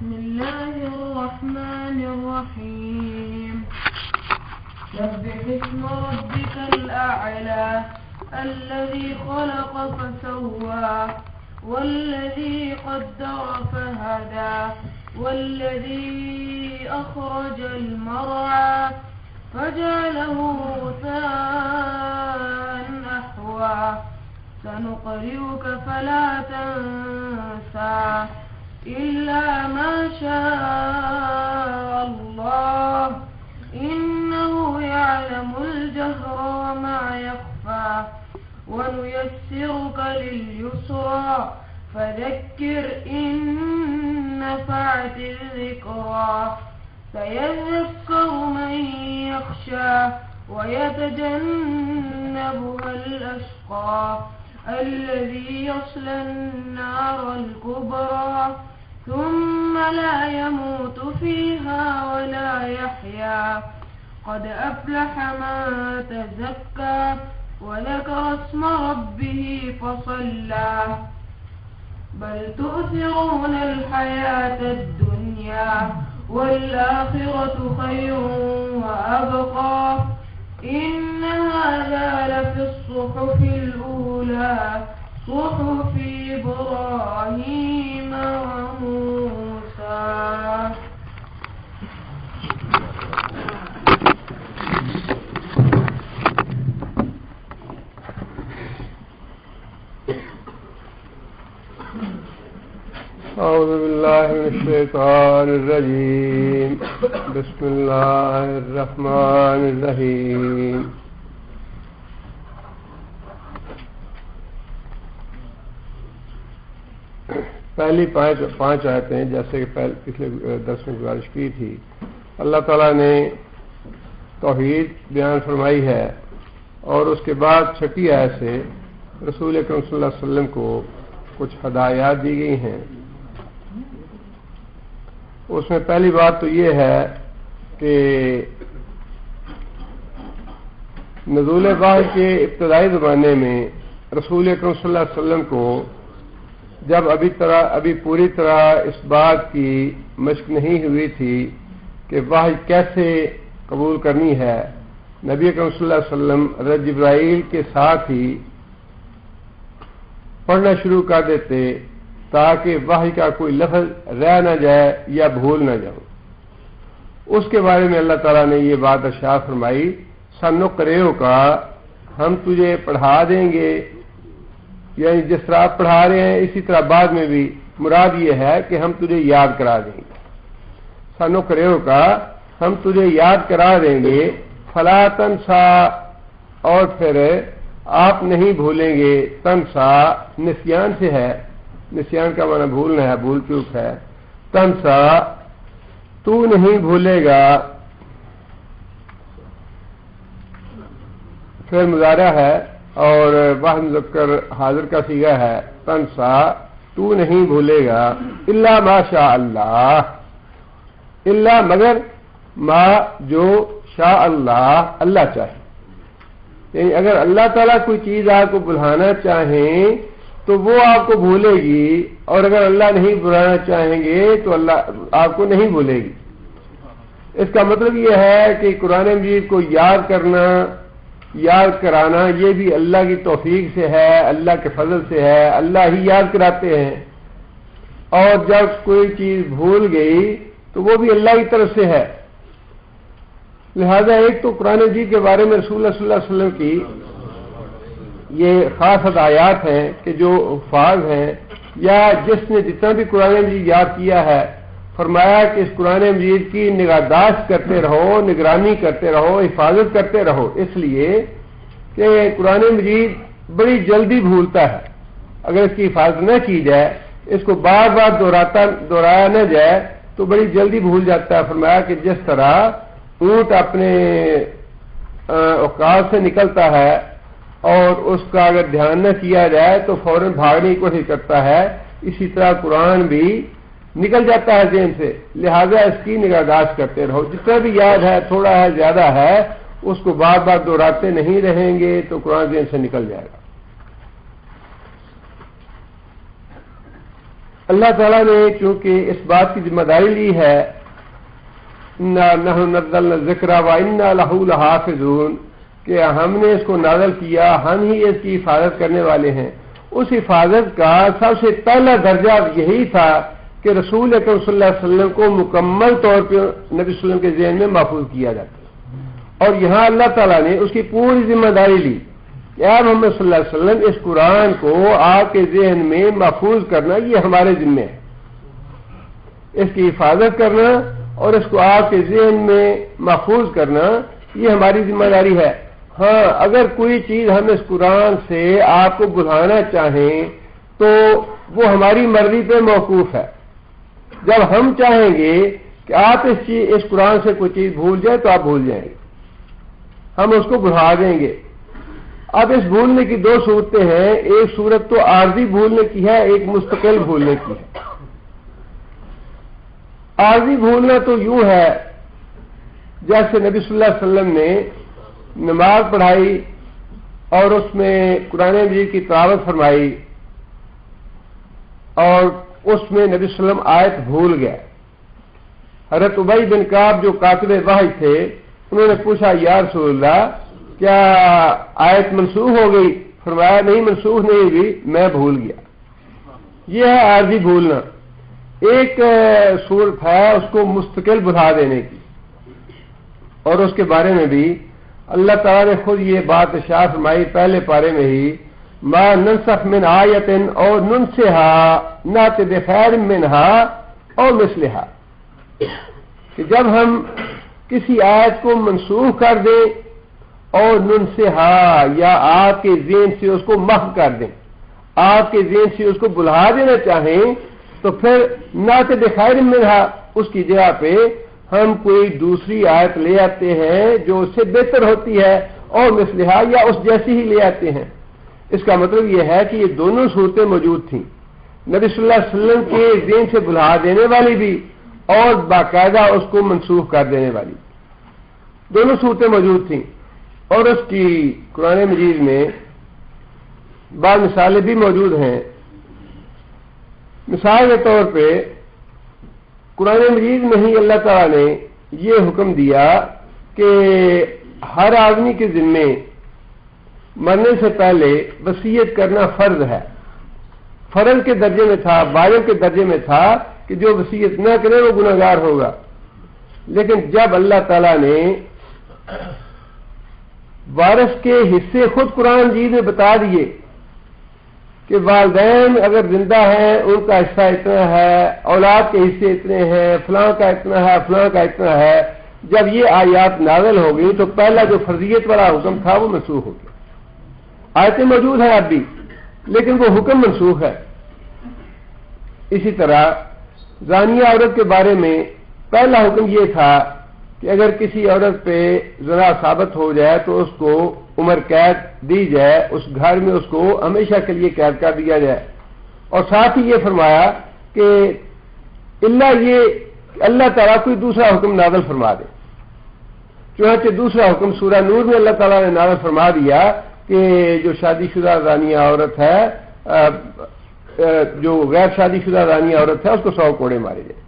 بسم الله الرحمن الرحيم سبح اسم ربك الأعلى الذي خلق فسوى والذي قدر فهدى والذي أخرج المرعى فجعله غثاء أحوى سنقرئك فلا تنسى إلا ما شاء الله إنه يعلم الجهر وما يخفى ونيسرك لليسرى فذكر إن نفعت الذكرى سيذكر من يخشى ويتجنبها الأشقى الذي يصلى النار الكبرى ثم لا يموت فيها ولا يحيا قد أفلح من تزكى وذكر اسم ربه فصلى بل تؤثرون الحياة الدنيا والآخرة خير وأبقى إن هذا لفي الصحف الأولى صحف إبراهيم وموسى. أعوذ بالله من الشيطان الرجيم بسم الله الرحمن الرحيم پہلی پانچ آیتیں جیسے کہ پچھلے درس میں گزارش کی تھی اللہ تعالیٰ نے توحید بیان فرمائی ہے اور اس کے بعد چھٹی آیت سے رسول اکرم صلی اللہ علیہ وسلم کو کچھ ہدایات دی گئی ہیں. اس میں پہلی بات تو یہ ہے کہ نزول وحی کے ابتدائی زمانے میں رسول اکرم صلی اللہ علیہ وسلم کو جب ابھی پوری طرح اس بات کی مشق نہیں ہوئی تھی کہ وحی کیسے قبول کرنی ہے، نبی اکرم صلی اللہ علیہ وسلم حضرت جبرائیل کے ساتھ ہی پڑھنا شروع کر دیتے تاکہ وحی کا کوئی لفظ رہ نہ جائے یا بھول نہ جاؤ. اس کے بارے میں اللہ تعالیٰ نے یہ بات ارشاد فرمائی سنقرئک کا ہم تجھے پڑھا دیں گے، یعنی جس طرح آپ پڑھا رہے ہیں اسی طرح بعد میں بھی مراد یہ ہے کہ ہم تجھے یاد کرا دیں گے. سنقرئک کا ہم تجھے یاد کرا دیں گے فلا تنسا اور پھر آپ نہیں بھولیں گے. تنسا نسیان سے ہے، نسیان کا معنی بھولنا ہے، بھول چوک ہے. تنسا تو نہیں بھولے گا، پھر مضارع ہے اور واحد مذکر حاضر کا صیغہ ہے. تنسا تو نہیں بھولے گا الا ما شاء اللہ، الا مگر ما جو شاء اللہ اللہ چاہے. یعنی اگر اللہ تعالیٰ کوئی چیز آپ کو بھلانا چاہیں تو وہ آپ کو بھولے گی، اور اگر اللہ نہیں بھلانا چاہیں گے تو اللہ آپ کو نہیں بھولے گی. اس کا مطلب یہ ہے کہ قرآن مجید کو یاد کرنا، یاد کرانا یہ بھی اللہ کی توفیق سے ہے، اللہ کے فضل سے ہے. اللہ ہی یاد کراتے ہیں، اور جب کوئی چیز بھول گئی تو وہ بھی اللہ کی طرف سے ہے. لہذا ایک تو قرآن مجید کے بارے میں رسول اللہ صلی اللہ علیہ وسلم کی یہ خاص ہدایات ہیں کہ جو حفاظ ہیں یا جس نے جتنا بھی قرآن مجید یاد کیا ہے، فرمایا کہ اس قرآن مجید کی نگہداشت کرتے رہو، نگرانی کرتے رہو، حفاظت کرتے رہو، اس لیے کہ قرآن مجید بڑی جلدی بھولتا ہے. اگر اس کی حفاظت نہ کی جائے، اس کو بار بار دہرایا نہ جائے تو بڑی جلدی بھول جاتا ہے. فرمایا کہ جس طرح اونٹ اپنے اوقات سے نکلتا ہے اور اس کا اگر دھیان نہ کیا جائے تو فوراً بھاگنے کی کوشش کرتا ہے، اسی طرح قرآن بھی نکل جاتا ہے ذہن سے. لہذا اس کی نگہداشت کرتے رہو، جتنا بھی یاد ہے، تھوڑا ہے زیادہ ہے، اس کو بار بار دہراتے نہیں رہیں گے تو قرآن ذہن سے نکل جائے گا. اللہ تعالیٰ نے چونکہ اس بات کی ذمہ داری لی ہے نحن نزلنا الذکر وانا لہ لحافظون کہ ہم نے اس کو نازل کیا، ہم ہی اس کی حفاظت کرنے والے ہیں، اس حفاظت کا سب سے پہلا درجہ یہی تھا کہ رسول اکرم صلی اللہ علیہ وسلم کو مکمل طور پہ نبی صلی اللہ علیہ وسلم کے ذہن میں محفوظ کیا جاتا، اور یہاں اللہ تعالیٰ نے اس کی پوری ذمہ داری لی کہ اے محمد صلی اللہ علیہ وسلم اس قرآن کو آپ کے ذہن میں محفوظ کرنا یہ ہمارے ذمہ ہے، اس کی حفاظت کرنا اور اس کو آپ کے ذہن میں محفوظ کرنا یہ ہماری ذمہ داری ہے۔ ہاں اگر کوئی چیز ہم اس قرآن سے آپ کو بھلانا چاہیں تو وہ ہماری مرضی پہ موقوف ہے، جب ہم چاہیں گے کہ آپ اس قرآن سے کوئی چیز بھول جائے تو آپ بھول جائیں گے، ہم اس کو بھلا دیں گے۔ اب اس بھولنے کی دو صورتیں ہیں، ایک صورت تو عارضی بھولنے کی ہے، ایک مستقل بھولنے کی ہے۔ عارضی بھولنا تو یوں ہے جیسے نبی صلی اللہ علیہ وسلم نے نماز پڑھائی اور اس میں قرآن مجید کی تلاوت فرمائی اور اس میں نبی صلی اللہ علیہ وسلم آیت بھول گئے۔ حضرت ابی بن کعب جو کاتب وحی تھے انہوں نے پوچھا یا رسول اللہ کیا آیت منسوخ ہو گئی؟ فرمایا نہیں منسوخ نہیں ہوئی، میں بھول گیا۔ یہ ہے عارضی بھولنا۔ ایک صورت ہے اس کو مستقل بھلا دینے کی، اور اس کے بارے میں بھی اللہ تعالیٰ نے خود یہ بات ارشاد فرمائی پہلے پارے میں ہی، ما ننسخ من آیت او ننسها نات بخیر منها او مثلها، کہ جب ہم کسی آیت کو منسوخ کر دیں اور ننسها یا آپ کے ذہن سے اس کو محو کر دیں، آپ کے ذہن سے اس کو بھلا دینا چاہیں تو پھر نات بخیر منها اس کی جگہ پہ ہم کوئی دوسری آیت لے آتے ہیں جو اس سے بہتر ہوتی ہے اور مثلہا یا اس جیسی ہی لے آتے ہیں۔ اس کا مطلب یہ ہے کہ یہ دونوں صورتیں موجود تھیں، نبی صلی اللہ علیہ وسلم کے ذہن سے بھلا دینے والی بھی اور باقاعدہ اس کو منسوخ کر دینے والی، دونوں صورتیں موجود تھیں۔ اور اس کی قرآن مجید میں بعض مثالیں بھی موجود ہیں۔ مثال کے طور پہ قرآن مجید میں ہی اللہ تعالیٰ نے یہ حکم دیا کہ ہر آدمی کے ذمے مرنے سے پہلے وصیت کرنا فرض ہے، فرض کے درجے میں تھا، واجب کے درجے میں تھا کہ جو وصیت نہ کرے وہ گناہگار ہوگا۔ لیکن جب اللہ تعالیٰ نے وارث کے حصے خود قرآن مجید میں بتا دیے کہ والدین اگر زندہ ہیں ان کا حصہ اتنا ہے، اولاد کے حصے اتنے ہیں، فلاں کا اتنا ہے، فلاں کا اتنا ہے، جب یہ آیات نازل ہو گئی تو پہلا جو فرضیت والا حکم تھا وہ منسوخ ہو گیا۔ آیتیں موجود ہیں اب بھی لیکن وہ حکم منسوخ ہے۔ اسی طرح زانیہ عورت کے بارے میں پہلا حکم یہ تھا کہ اگر کسی عورت پہ زنا ثابت ہو جائے تو اس کو عمر قید دی جائے، اس گھر میں اس کو ہمیشہ کے لیے قید کر دیا جائے، اور ساتھ ہی یہ فرمایا کہ اللہ تعالیٰ کوئی دوسرا حکم نازل فرما دے۔ چنانچہ دوسرا حکم سورہ نور میں اللہ تعالیٰ نے نازل فرما دیا کہ جو شادی شدہ زانیہ عورت ہے، جو غیر شادی شدہ زانیہ عورت ہے اس کو 100 کوڑے مارے جائے۔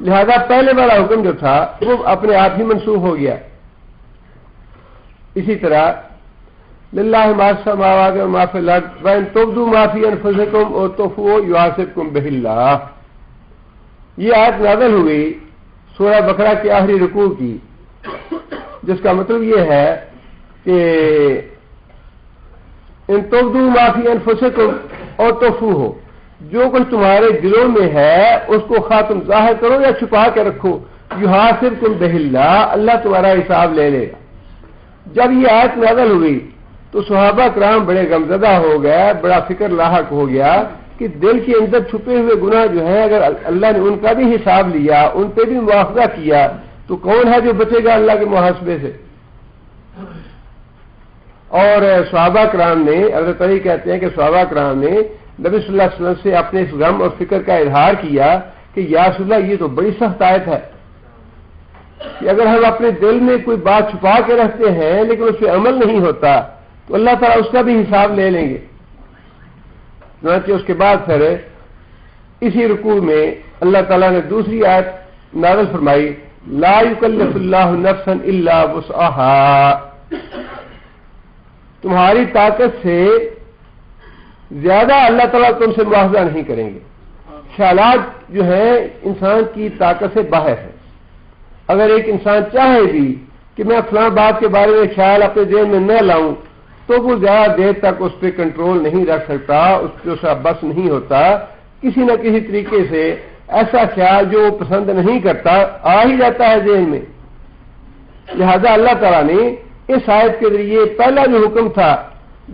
لہذا پہلے والا حکم جو تھا وہ اپنے آپ ہی منسوخ ہو گیا۔ اسی طرح للہ ما فی السماوات و ما فی الارض وان تبدوا ما فی انفسکم او تخفوہ یحاسبکم بہ اللہ، یہ آیت نازل ہوئی سورہ بقرہ کے آخری رکوع کی، جس کا مطلب یہ ہے کہ ان تبدوا ما فی انفسکم او تخفوہ، جو کچھ تمہارے دلوں میں ہے اس کو خواہ تم ظاہر کرو یا چھپا کے رکھو، یحاسبکم بہ اللہ، اللہ تمہارا حساب لے لے گا۔ جب یہ آیت نازل ہوئی تو صحابہ کرام بڑے غمزدہ ہو گئے، بڑا فکر لاحق ہو گیا کہ دل کے اندر چھپے ہوئے گناہ جو ہیں اگر اللہ نے ان کا بھی حساب لیا، ان پہ بھی مواخذہ کیا تو کون ہے جو بچے گا اللہ کے محاسبے سے؟ اور صحابہ کرام نے، حضرت علی کہتے ہیں کہ صحابہ کرام نے نبی صلی اللہ علیہ وسلم سے اپنے اس غم اور فکر کا اظہار کیا کہ یا رسول اللہ یہ تو بڑی سخت آیت ہے کہ اگر ہم اپنے دل میں کوئی بات چھپا کے رکھتے ہیں لیکن اس پہ عمل نہیں ہوتا تو اللہ تعالیٰ اس کا بھی حساب لے لیں گے۔ چنانچہ اس کے بعد پھر اسی رکوع میں اللہ تعالیٰ نے دوسری آیت نازل فرمائی، لا یکلف اللہ نفسا الا وسعها، تمہاری طاقت سے زیادہ اللہ تعالیٰ تم سے مواخذہ نہیں کریں گے۔ خیالات جو ہیں انسان کی طاقت سے باہر ہے۔ اگر ایک انسان چاہے بھی کہ میں فلاں بات کے بارے میں خیال اپنے ذہن میں نہ لاؤں تو وہ زیادہ دیر تک اس پہ کنٹرول نہیں رکھ سکتا، اس پہ اس کا بس نہیں ہوتا، کسی نہ کسی طریقے سے ایسا خیال جو وہ پسند نہیں کرتا آ ہی جاتا ہے ذہن میں۔ لہذا اللہ تعالیٰ نے اس آیت کے ذریعے پہلا جو حکم تھا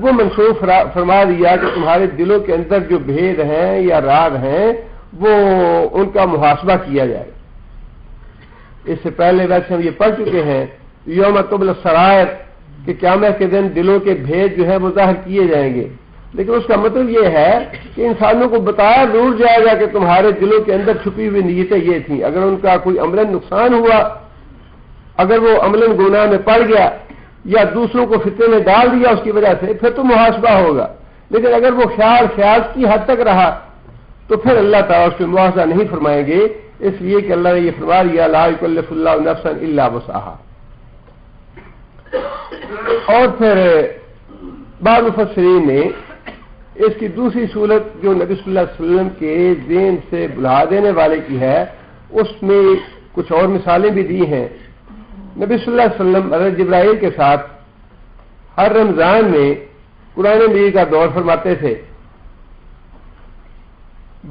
وہ منسوخ فرما دیا کہ تمہارے دلوں کے اندر جو بھید ہیں یا راز ہیں وہ ان کا محاسبہ کیا جائے۔ اس سے پہلے ویسے ہم یہ پڑھ چکے ہیں یوم تبلی السرائر کہ قیامت کے دن دلوں کے بھید جو ہے وہ ظاہر کیے جائیں گے، لیکن اس کا مطلب یہ ہے کہ انسانوں کو بتایا ضرور جائے گا کہ تمہارے دلوں کے اندر چھپی ہوئی نیتیں یہ تھیں۔ اگر ان کا کوئی عملاً نقصان ہوا، اگر وہ عملاً گناہ میں پڑ گیا یا دوسروں کو فتنے میں ڈال دیا اس کی وجہ سے، پھر تو محاسبہ ہوگا، لیکن اگر وہ خیال کی حد تک رہا تو پھر اللہ تعالیٰ اس پہ مواخذہ نہیں فرمائیں گے، اس لیے کہ اللہ نے یہ فرما دیا لا یکلف اللہ نفسا الا وسعها۔ اور پھر بعض مفسرین نے اس کی دوسری صورت جو نبی صلی اللہ علیہ وسلم کے ذہن سے بھلا دینے والے کی ہے اس میں کچھ اور مثالیں بھی دی ہیں۔ نبی صلی اللہ علیہ وسلم حضرت جبرائیل کے ساتھ ہر رمضان میں قرآن مجید کا دور فرماتے تھے۔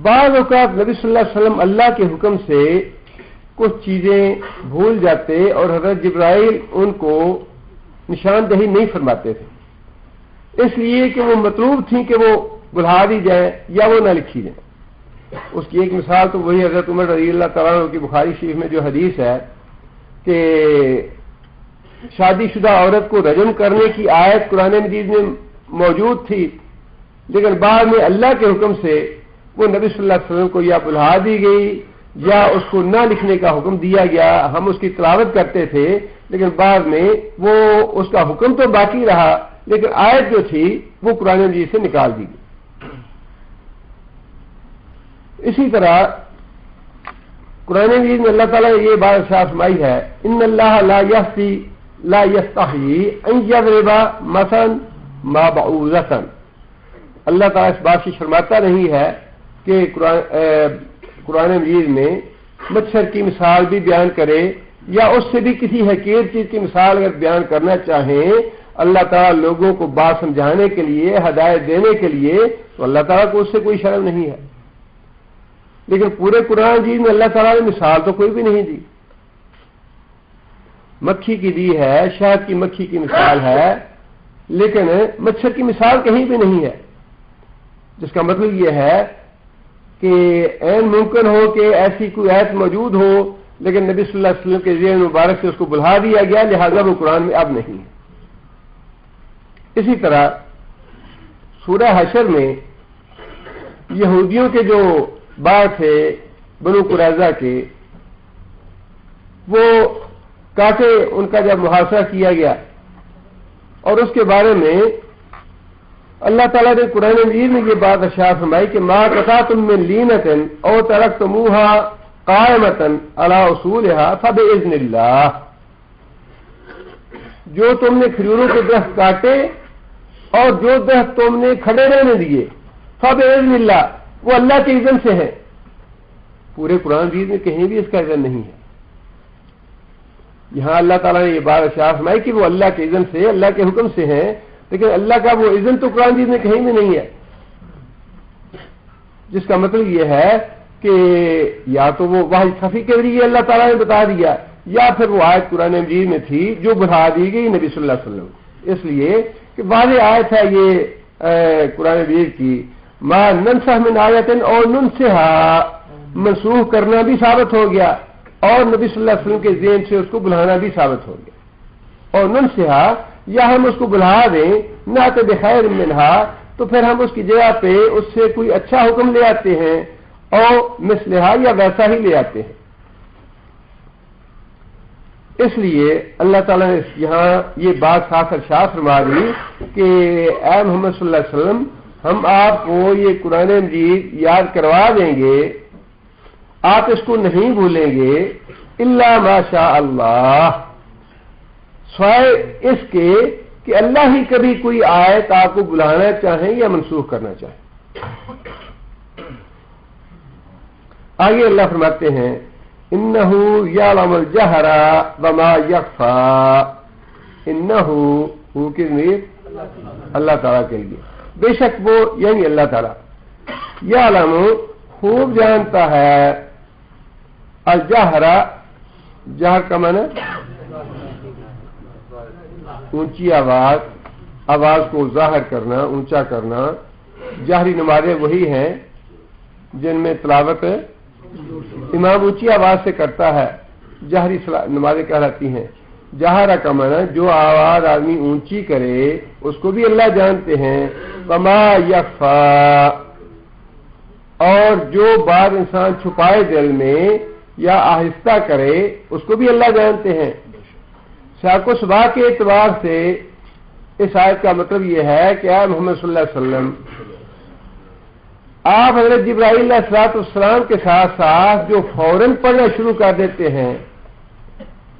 بعض اوقات نبی صلی اللہ علیہ وسلم اللہ کے حکم سے کچھ چیزیں بھول جاتے اور حضرت جبرائیل ان کو نشاندہی نہیں فرماتے تھے، اس لیے کہ وہ مطلوب تھیں کہ وہ بلھا دی جائیں یا وہ نہ لکھی جائیں۔ اس کی ایک مثال تو وہی حضرت عمر رضی اللہ تعالیٰ عنہ کی بخاری شریف میں جو حدیث ہے کہ شادی شدہ عورت کو رجم کرنے کی آیت قرآن مجید میں موجود تھی، لیکن بعد میں اللہ کے حکم سے وہ نبی صلی اللہ علیہ وسلم کو یا بلھا دی گئی یا اس کو نہ لکھنے کا حکم دیا گیا۔ ہم اس کی تلاوت کرتے تھے لیکن بعد میں وہ اس کا حکم تو باقی رہا لیکن آیت جو تھی وہ قرآن مجید سے نکال دی گئی۔ اسی طرح قرآن مجید میں اللہ تعالیٰ نے یہ بات ارشاد فرمائی ہے ان اللہ لا یستحیی ان یضرب مثلا ما بعوضۃ، اللہ تعالیٰ اس بات سے شرماتا نہیں ہے کہ قرآن مجید میں مچھر کی مثال بھی بیان کرے یا اس سے بھی کسی حقیر چیز کی مثال اگر بیان کرنا چاہیں اللہ تعالیٰ لوگوں کو بات سمجھانے کے لیے، ہدایت دینے کے لیے، تو اللہ تعالیٰ کو اس سے کوئی شرم نہیں ہے۔ لیکن پورے قرآن مجید میں اللہ تعالیٰ نے مثال تو کوئی بھی نہیں دی۔ مکھی کی دی ہے، شہد کی مکھی کی مثال ہے، لیکن مچھر کی مثال کہیں بھی نہیں ہے، جس کا مطلب یہ ہے کہ عین ممکن ہو کہ ایسی کوئی آیت موجود ہو لیکن نبی صلی اللہ علیہ وسلم کے ذہن مبارک سے اس کو بلھا دیا گیا، لہذا وہ قرآن میں اب نہیں ہے۔ اسی طرح سورہ حشر میں یہودیوں کے جو بات تھے بنو قریظہ کے، وہ کاٹے ان کا جب محاصرہ کیا گیا اور اس کے بارے میں اللہ تعالیٰ نے قرآن مجید میں یہ بات ارشاد فرمائی کہ ما قطعتم من لینۃ او ترکتموها قائمۃ علی اصولها فباذن اللہ، جو تم نے کھجوروں کے درخت کاٹے اور جو درخت تم نے کھڑے رہنے دیے فباذن اللہ، وہ اللہ کے اذن سے ہے۔ پورے قرآن مجید میں کہیں بھی اس کا اذن نہیں ہے۔ یہاں اللہ تعالیٰ نے یہ بات ارشاد فرمائی کہ وہ اللہ کے اذن سے، اللہ کے حکم سے ہیں، لیکن اللہ کا وہ اذن تو قرآن مجید میں کہیں بھی نہیں ہے، جس کا مطلب یہ ہے کہ یا تو وہ وحی خفی کے ذریعے اللہ تعالیٰ نے بتا دیا یا پھر وہ آیت قرآن مجید میں تھی جو بڑھا دی گئی نبی صلی اللہ علیہ وسلم، اس لیے کہ واضح آیت ہے یہ قرآن مجید کی ما ننسخ من آیت اور ننسہا، منسوخ کرنا بھی ثابت ہو گیا اور نبی صلی اللہ علیہ وسلم کے ذہن سے اس کو بلانا بھی ثابت ہو گیا، اور ننسہا یا ہم اس کو بلا دیں نہ تو بخیر منہا، تو پھر ہم اس کی جگہ پہ اس سے کوئی اچھا حکم لے آتے ہیں اور مثلہا یا ویسا ہی لے آتے ہیں۔ اس لیے اللہ تعالیٰ نے یہاں یہ بات خاص ارشاد فرما دی کہ اے محمد صلی اللہ علیہ وسلم ہم آپ کو یہ قرآن مجید یاد کروا دیں گے، آپ اس کو نہیں بھولیں گے، الا ما شاء اللہ، سوائے اس کے کہ اللہ ہی کبھی کوئی آیت آپ کو بلانا چاہیں یا منسوخ کرنا چاہیں۔ آگے اللہ فرماتے ہیں انہ یعلم الجہر وما یخفی، انہ ہو کی ضمیر اللہ تعالیٰ کے لیے، بے شک وہ یعنی اللہ تعالیٰ، یعلم خوب جانتا ہے، الجہر جہر کا معنی اونچی آواز کو ظاہر کرنا، اونچا کرنا۔ جہری نمازیں وہی ہیں جن میں تلاوت امام اونچی آواز سے کرتا ہے، جہری نمازیں کہلاتی ہیں۔ جہرا کا معنی جو آواز آدمی اونچی کرے اس کو بھی اللہ جانتے ہیں، وما یخفی، اور جو بات انسان چھپائے دل میں یا آہستہ کرے اس کو بھی اللہ جانتے ہیں۔ سیاق و سباق کے اعتبار سے اس آیت کا مطلب یہ ہے کہ اے محمد صلی اللہ علیہ وسلم، آپ حضرت جبرائیل علیہ السلام کے ساتھ ساتھ جو فوراً پڑھنا شروع کر دیتے ہیں،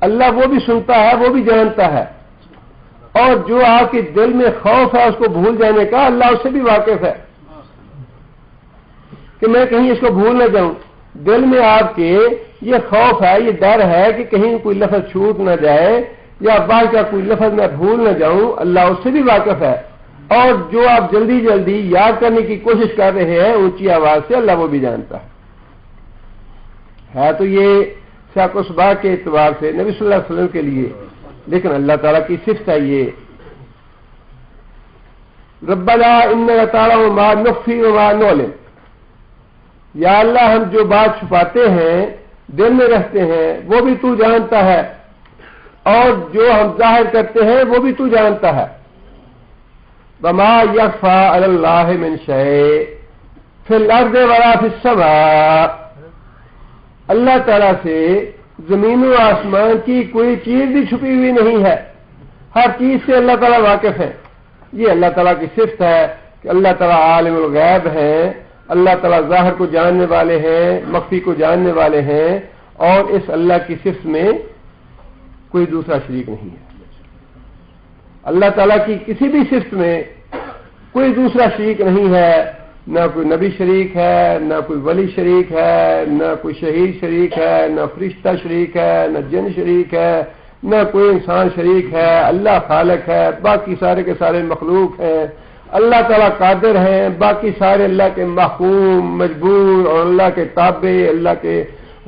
اللہ وہ بھی سنتا ہے، وہ بھی جانتا ہے، اور جو آپ کے دل میں خوف ہے اس کو بھول جانے کا، اللہ اس سے بھی واقف ہے کہ میں کہیں اس کو بھول نہ جاؤں۔ دل میں آپ کے یہ خوف ہے، یہ ڈر ہے کہ کہیں کوئی لفظ چھوٹ نہ جائے یا بعض کا کوئی لفظ میں بھول نہ جاؤں، اللہ اس سے بھی واقف ہے، اور جو آپ جلدی جلدی یاد کرنے کی کوشش کر رہے ہیں اونچی آواز سے، اللہ وہ بھی جانتا ہے۔ تو یہ سیاق و سباق کے اعتبار سے نبی صلی اللہ علیہ وسلم کے لیے، لیکن اللہ تعالیٰ کی صفت ہے یہ، ربنا انک تعلم ما نخفی وما نعلن، یا اللہ ہم جو بات چھپاتے ہیں دل میں رکھتے ہیں وہ بھی تو جانتا ہے، اور جو ہم ظاہر کرتے ہیں وہ بھی تو جانتا ہے۔ وما یخفی علی اللہ من شیء فی الارض ولا فی السماء، اللہ تعالیٰ سے زمین و آسمان کی کوئی چیز بھی چھپی ہوئی نہیں ہے، ہر چیز سے اللہ تعالیٰ واقف ہے۔ یہ اللہ تعالیٰ کی صفت ہے کہ اللہ تعالیٰ عالم الغیب ہیں، اللہ تعالیٰ ظاہر کو جاننے والے ہیں، مخفی کو جاننے والے ہیں، اور اس اللہ کی صفت میں کوئی دوسرا شریک نہیں ہے۔ اللہ تعالیٰ کی کسی بھی صفت میں کوئی دوسرا شریک نہیں ہے، نہ کوئی نبی شریک ہے، نہ کوئی ولی شریک ہے، نہ کوئی شہید شریک ہے، نہ فرشتہ شریک ہے، نہ جن شریک ہے، نہ کوئی انسان شریک ہے۔ اللہ خالق ہے، باقی سارے کے سارے مخلوق ہیں۔ اللہ تعالیٰ قادر ہیں، باقی سارے اللہ کے محکوم، مجبور، اور اللہ کے تابع، اللہ کے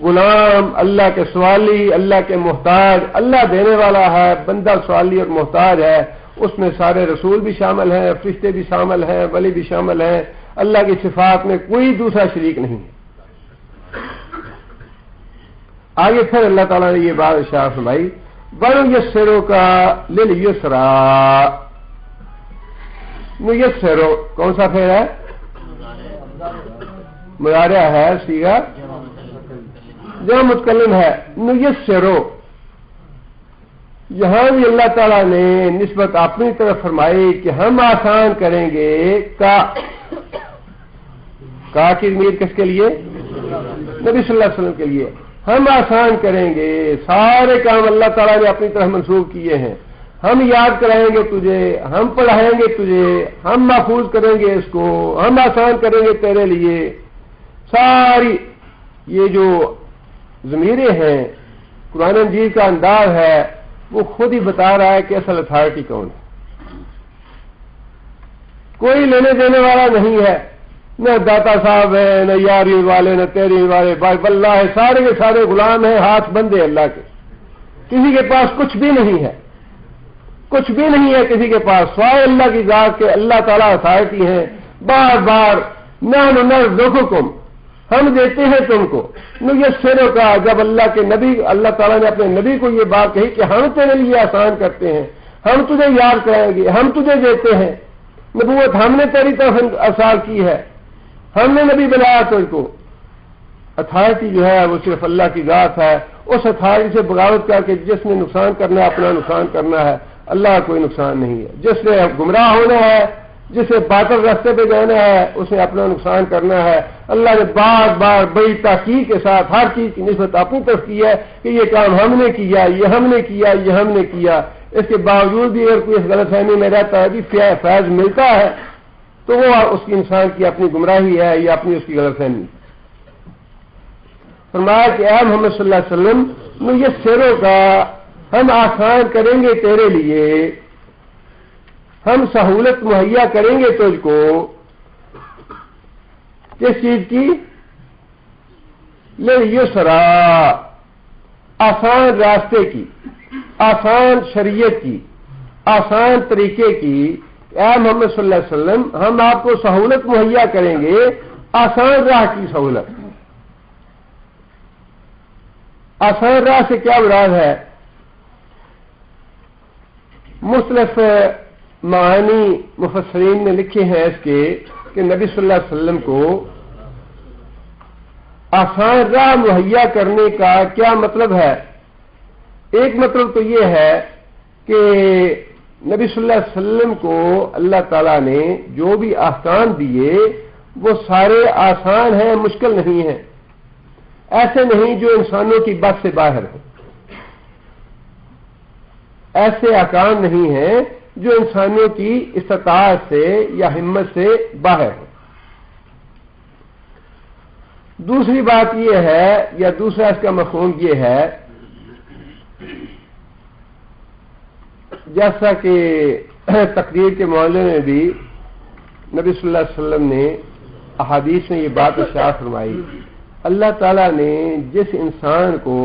غلام، اللہ کے سوالی، اللہ کے محتاج۔ اللہ دینے والا ہے، بندہ سوالی اور محتاج ہے، اس میں سارے رسول بھی شامل ہیں، فرشتے بھی شامل ہیں، ولی بھی شامل ہیں۔ اللہ کی صفات میں کوئی دوسرا شریک نہیں ہے۔ آگے پھر اللہ تعالیٰ نے یہ بات ارشاد فرمائی، وَنُيَسِّرُكَ لِلْيُسْرَىٰ، نُيَسِّرُ کون سا پھر ہے؟ مضارع ہے، صیغہ جو متکلم ہے، نُيَسِّرُ، یہاں بھی اللہ تعالیٰ نے نسبت اپنی طرف فرمائی کہ ہم آسان کریں گے۔ کا کی ضمیر کس کے لیے؟ نبی صلی اللہ علیہ وسلم کے لیے۔ ہم آسان کریں گے، سارے کام اللہ تعالیٰ نے اپنی طرف منسوخ کیے ہیں۔ ہم یاد کرائیں گے تجھے، ہم پڑھائیں گے تجھے، ہم محفوظ کریں گے اس کو، ہم آسان کریں گے تیرے لیے۔ ساری یہ جو ضمیریں ہیں، قرآن مجید کا انداز ہے، وہ خود ہی بتا رہا ہے کہ اصل اتھارٹی کون ہے۔ کوئی لینے دینے والا نہیں ہے، نہ داتا صاحب ہے، نہ یاری والے، نہ تیری والے، واللہ سارے کے سارے غلام ہیں، ہاتھ بندے اللہ کے۔ کسی کے پاس کچھ بھی نہیں ہے، کچھ بھی نہیں ہے کسی کے پاس سوائے اللہ کی ذات کے۔ اللہ تعالیٰ اتھارٹی ہیں، بار بار نحن نرزقکم، ہم دیتے ہیں تم کو۔ نُيَسِّرُ کا جب اللہ کے نبی، اللہ تعالیٰ نے اپنے نبی کو یہ بات کہی کہ ہم تیرے لیے آسان کرتے ہیں، ہم تجھے یاد کرائیں گے، ہم تجھے دیتے ہیں۔ نبوت ہم نے تیری طرف ارسال کی ہے، ہم نے نبی بنایا تجھ کو۔ اتھارٹی جو ہے وہ صرف اللہ کی ذات ہے۔ اس اتھارٹی سے بغاوت کر کے جس نے نقصان کرنا ہے، اپنا نقصان کرنا ہے، اللہ کا کوئی نقصان نہیں ہے۔ جس نے گمراہ ہونا ہے جسے باطل راستے پہ جانا ہے اسے اپنا نقصان کرنا ہے. اللہ نے بار بار بڑی تحقیق کے ساتھ ہر چیز کی نسبت اپنی طرف کی ہے کہ یہ کام ہم نے کیا، یہ ہم نے کیا، یہ ہم نے کیا. اس کے باوجود بھی اگر کوئی اس غلط فہمی میں رہتا ہے کہ فیض ملتا ہے تو وہ اس کی انسان کی اپنی گمراہی ہے یا اپنی اس کی غلط فہمی. فرمایا کہ اے محمد صلی اللہ علیہ وسلم میسروں کا ہم آسان کریں گے تیرے لیے، ہم سہولت مہیا کریں گے تجھ کو. کس چیز کی؟ لیسرا، آسان راستے کی، آسان شریعت کی، آسان طریقے کی. اے محمد صلی اللہ علیہ وسلم ہم آپ کو سہولت مہیا کریں گے، آسان راہ کی سہولت. آسان راہ سے کیا مراد ہے؟ مختلف معانی مفسرین نے لکھے ہیں اس کے کہ نبی صلی اللہ علیہ وسلم کو آسان راہ مہیا کرنے کا کیا مطلب ہے. ایک مطلب تو یہ ہے کہ نبی صلی اللہ علیہ وسلم کو اللہ تعالیٰ نے جو بھی احکام دیے وہ سارے آسان ہیں، مشکل نہیں ہیں. ایسے نہیں جو انسانوں کی بس سے باہر ہیں، ایسے احکام نہیں ہیں جو انسانوں کی استطاعت سے یا ہمت سے باہر ہیں. دوسری بات یہ ہے یا دوسرا اس کا مفہوم یہ ہے جیسا کہ تقریر کے معاملے میں بھی نبی صلی اللہ علیہ وسلم نے احادیث میں یہ بات ارشاد فرمائی، اللہ تعالیٰ نے جس انسان کو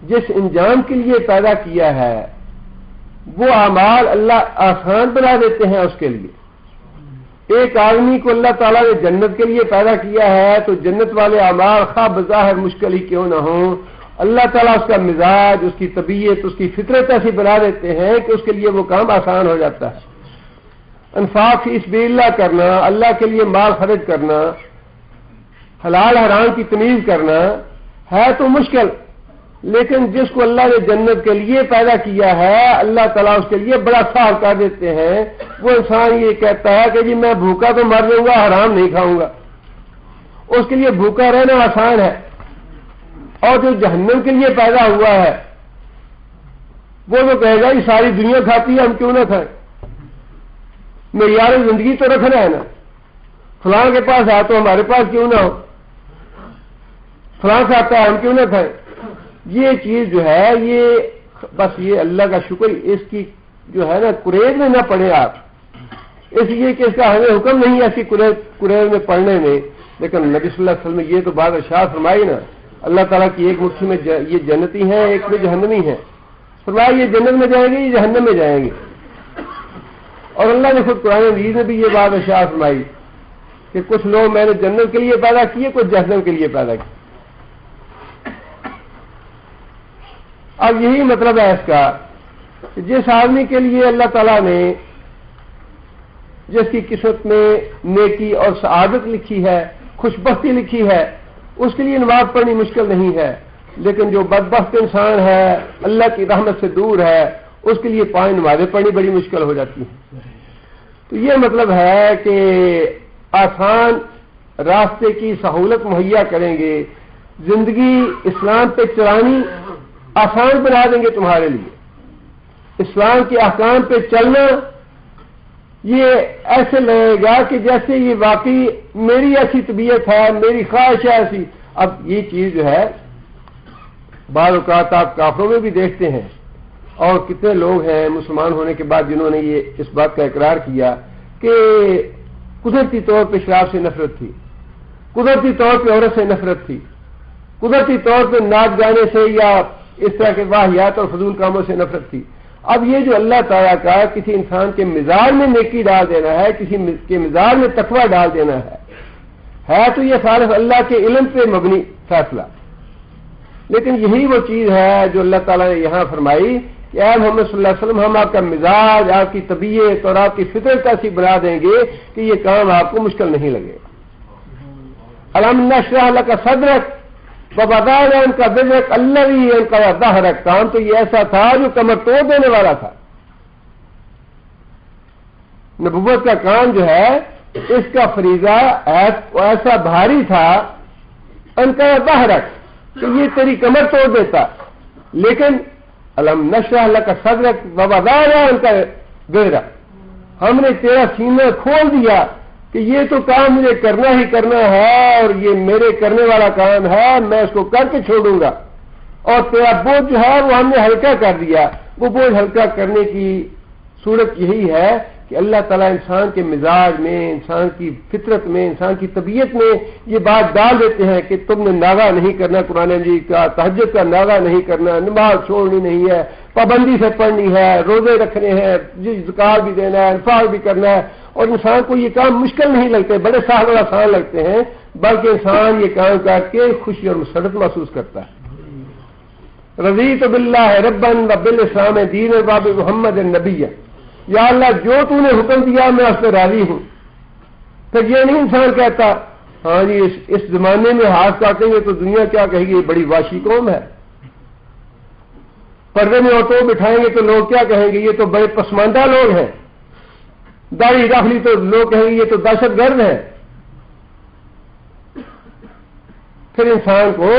جس انجام کے لیے پیدا کیا ہے وہ اعمال اللہ آسان بنا دیتے ہیں اس کے لیے. ایک آدمی کو اللہ تعالیٰ نے جنت کے لیے پیدا کیا ہے تو جنت والے اعمال خواہ بظاہر مشکل ہی کیوں نہ ہوں، اللہ تعالیٰ اس کا مزاج، اس کی طبیعت، اس کی فطرت ایسی بنا دیتے ہیں کہ اس کے لیے وہ کام آسان ہو جاتا ہے. انفاق فی سبیل اللہ کرنا، اللہ کے لیے مال خرچ کرنا، حلال حرام کی تمیز کرنا ہے تو مشکل، لیکن جس کو اللہ نے جنت کے لیے پیدا کیا ہے اللہ تعالیٰ اس کے لیے بڑا سہل کر دیتے ہیں. وہ انسان یہ کہتا ہے کہ جی میں بھوکا تو مر جاؤں گا، حرام نہیں کھاؤں گا، اس کے لیے بھوکا رہنا آسان ہے. اور جو جہنم کے لیے پیدا ہوا ہے وہ تو کہے گا یہ ساری دنیا کھاتی ہے ہم کیوں نہ کھائیں، معیار زندگی تو رکھنا ہے نا، فلاں کے پاس ہے تو ہمارے پاس کیوں نہ ہو، فلاں کھاتا ہے ہم کیوں نہ کھائیں. یہ چیز جو ہے یہ بس یہ اللہ کا شکر، اس کی جو ہے نا قریب میں نہ پڑے آپ، اس لیے کہ اس کا ہمیں حکم نہیں ہے ایسی قریب میں پڑھنے میں. لیکن نبی صلی اللہ علیہ وسلم نے یہ تو بات ارشاد فرمائی نا، اللہ تعالیٰ کی ایک مٹھی میں یہ جنتی ہیں ایک میں جہنمی ہیں. فرمایا یہ جنت میں جائیں گے یہ جہنم میں جائیں گے. اور اللہ نے خود قرآن مجید میں بھی یہ بات ارشاد فرمائی کہ کچھ لوگ میں نے جنت کے لیے پیدا کیے، کچھ جہنم کے لیے پیدا کیے. اب یہی مطلب ہے اس کا کہ جس آدمی کے لیے اللہ تعالیٰ نے جس کی قسمت میں نیکی اور سعادت لکھی ہے، خوشبختی لکھی ہے، اس کے لیے نماز پڑھنی مشکل نہیں ہے. لیکن جو بدبخت انسان ہے اللہ کی رحمت سے دور ہے اس کے لیے 5 نمازیں پڑھنی بڑی مشکل ہو جاتی ہیں. تو یہ مطلب ہے کہ آسان راستے کی سہولت مہیا کریں گے، زندگی اسلام پہ چلانی آسان بنا دیں گے تمہارے لیے. اسلام کے احکام پہ چلنا یہ ایسے لگے گا کہ جیسے یہ واقعی میری ایسی طبیعت ہے، میری خواہش ہے ایسی. اب یہ چیز جو ہے بعض اوقات آپ کافروں میں بھی دیکھتے ہیں، اور کتنے لوگ ہیں مسلمان ہونے کے بعد جنہوں نے یہ اس بات کا اقرار کیا کہ قدرتی طور پہ شراب سے نفرت تھی، قدرتی طور پہ عورت سے نفرت تھی، قدرتی طور پہ ناچ گانے سے یا اس طرح کے واہیات اور فضول کاموں سے نفرت تھی. اب یہ جو اللہ تعالیٰ کا کسی انسان کے مزاج میں نیکی ڈال دینا ہے، کسی کے مزاج میں تقویٰ ڈال دینا ہے تو یہ صرف اللہ کے علم پہ مبنی فیصلہ. لیکن یہی وہ چیز ہے جو اللہ تعالیٰ نے یہاں فرمائی کہ اے محمد صلی اللہ علیہ وسلم ہم آپ کا مزاج، آپ کی طبیعت اور آپ کی فطرت ایسی بنا دیں گے کہ یہ کام آپ کو مشکل نہیں لگے. الم نشرح لک صدرک ووضعنا عنک وزرک الذی انقض ظہرک. کام تو یہ ایسا تھا جو کمر توڑ دینے والا تھا. نبوت کا کام جو ہے اس کا فریضہ ایسا بھاری تھا ان کا بہرک کہ یہ تیری کمر توڑ دیتا، لیکن علم نشرح لک صدرک ووضعنا عنک وزرک، ہم نے تیرا سینہ کھول دیا کہ یہ تو کام مجھے کرنا ہی کرنا ہے اور یہ میرے کرنے والا کام ہے، میں اس کو کر کے چھوڑوں گا، اور تیرا بوجھ جو ہے وہ ہم نے ہلکا کر دیا۔ وہ بوجھ ہلکا کرنے کی صورت یہی ہے کہ اللہ تعالیٰ انسان کے مزاج میں، انسان کی فطرت میں، انسان کی طبیعت میں یہ بات ڈال دیتے ہیں کہ تم نے ناغہ نہیں کرنا قرآن مجید کا، تہجد کا ناغہ نہیں کرنا، نماز چھوڑنی نہیں ہے، پابندی سے پڑھنی ہے، روزے رکھنے ہیں، زکات بھی دینا ہے، انفاق بھی کرنا ہے، اور انسان کو یہ کام مشکل نہیں لگتے، بڑے سہل اور آسان لگتے ہیں، بلکہ انسان یہ کام کر کے خوشی اور مسرت محسوس کرتا ہے۔ رضیت باللہ ربا وبالاسلام دین وباب محمد النبی، یا اللہ جو تو نے حکم دیا میں اس پہ راضی ہوں۔ پھر یہ نہیں انسان کہتا ہاں جی اس زمانے میں ہاتھ کاٹیں گے تو دنیا کیا کہے گی، یہ بڑی واشی قوم ہے، پردے میں آٹو بٹھائیں گے تو لوگ کیا کہیں گے، یہ تو بڑے پسماندہ لوگ ہیں، داڑھی رکھ لی تو لوگ کہیں گے یہ تو دہشت گرد ہے۔ پھر انسان کو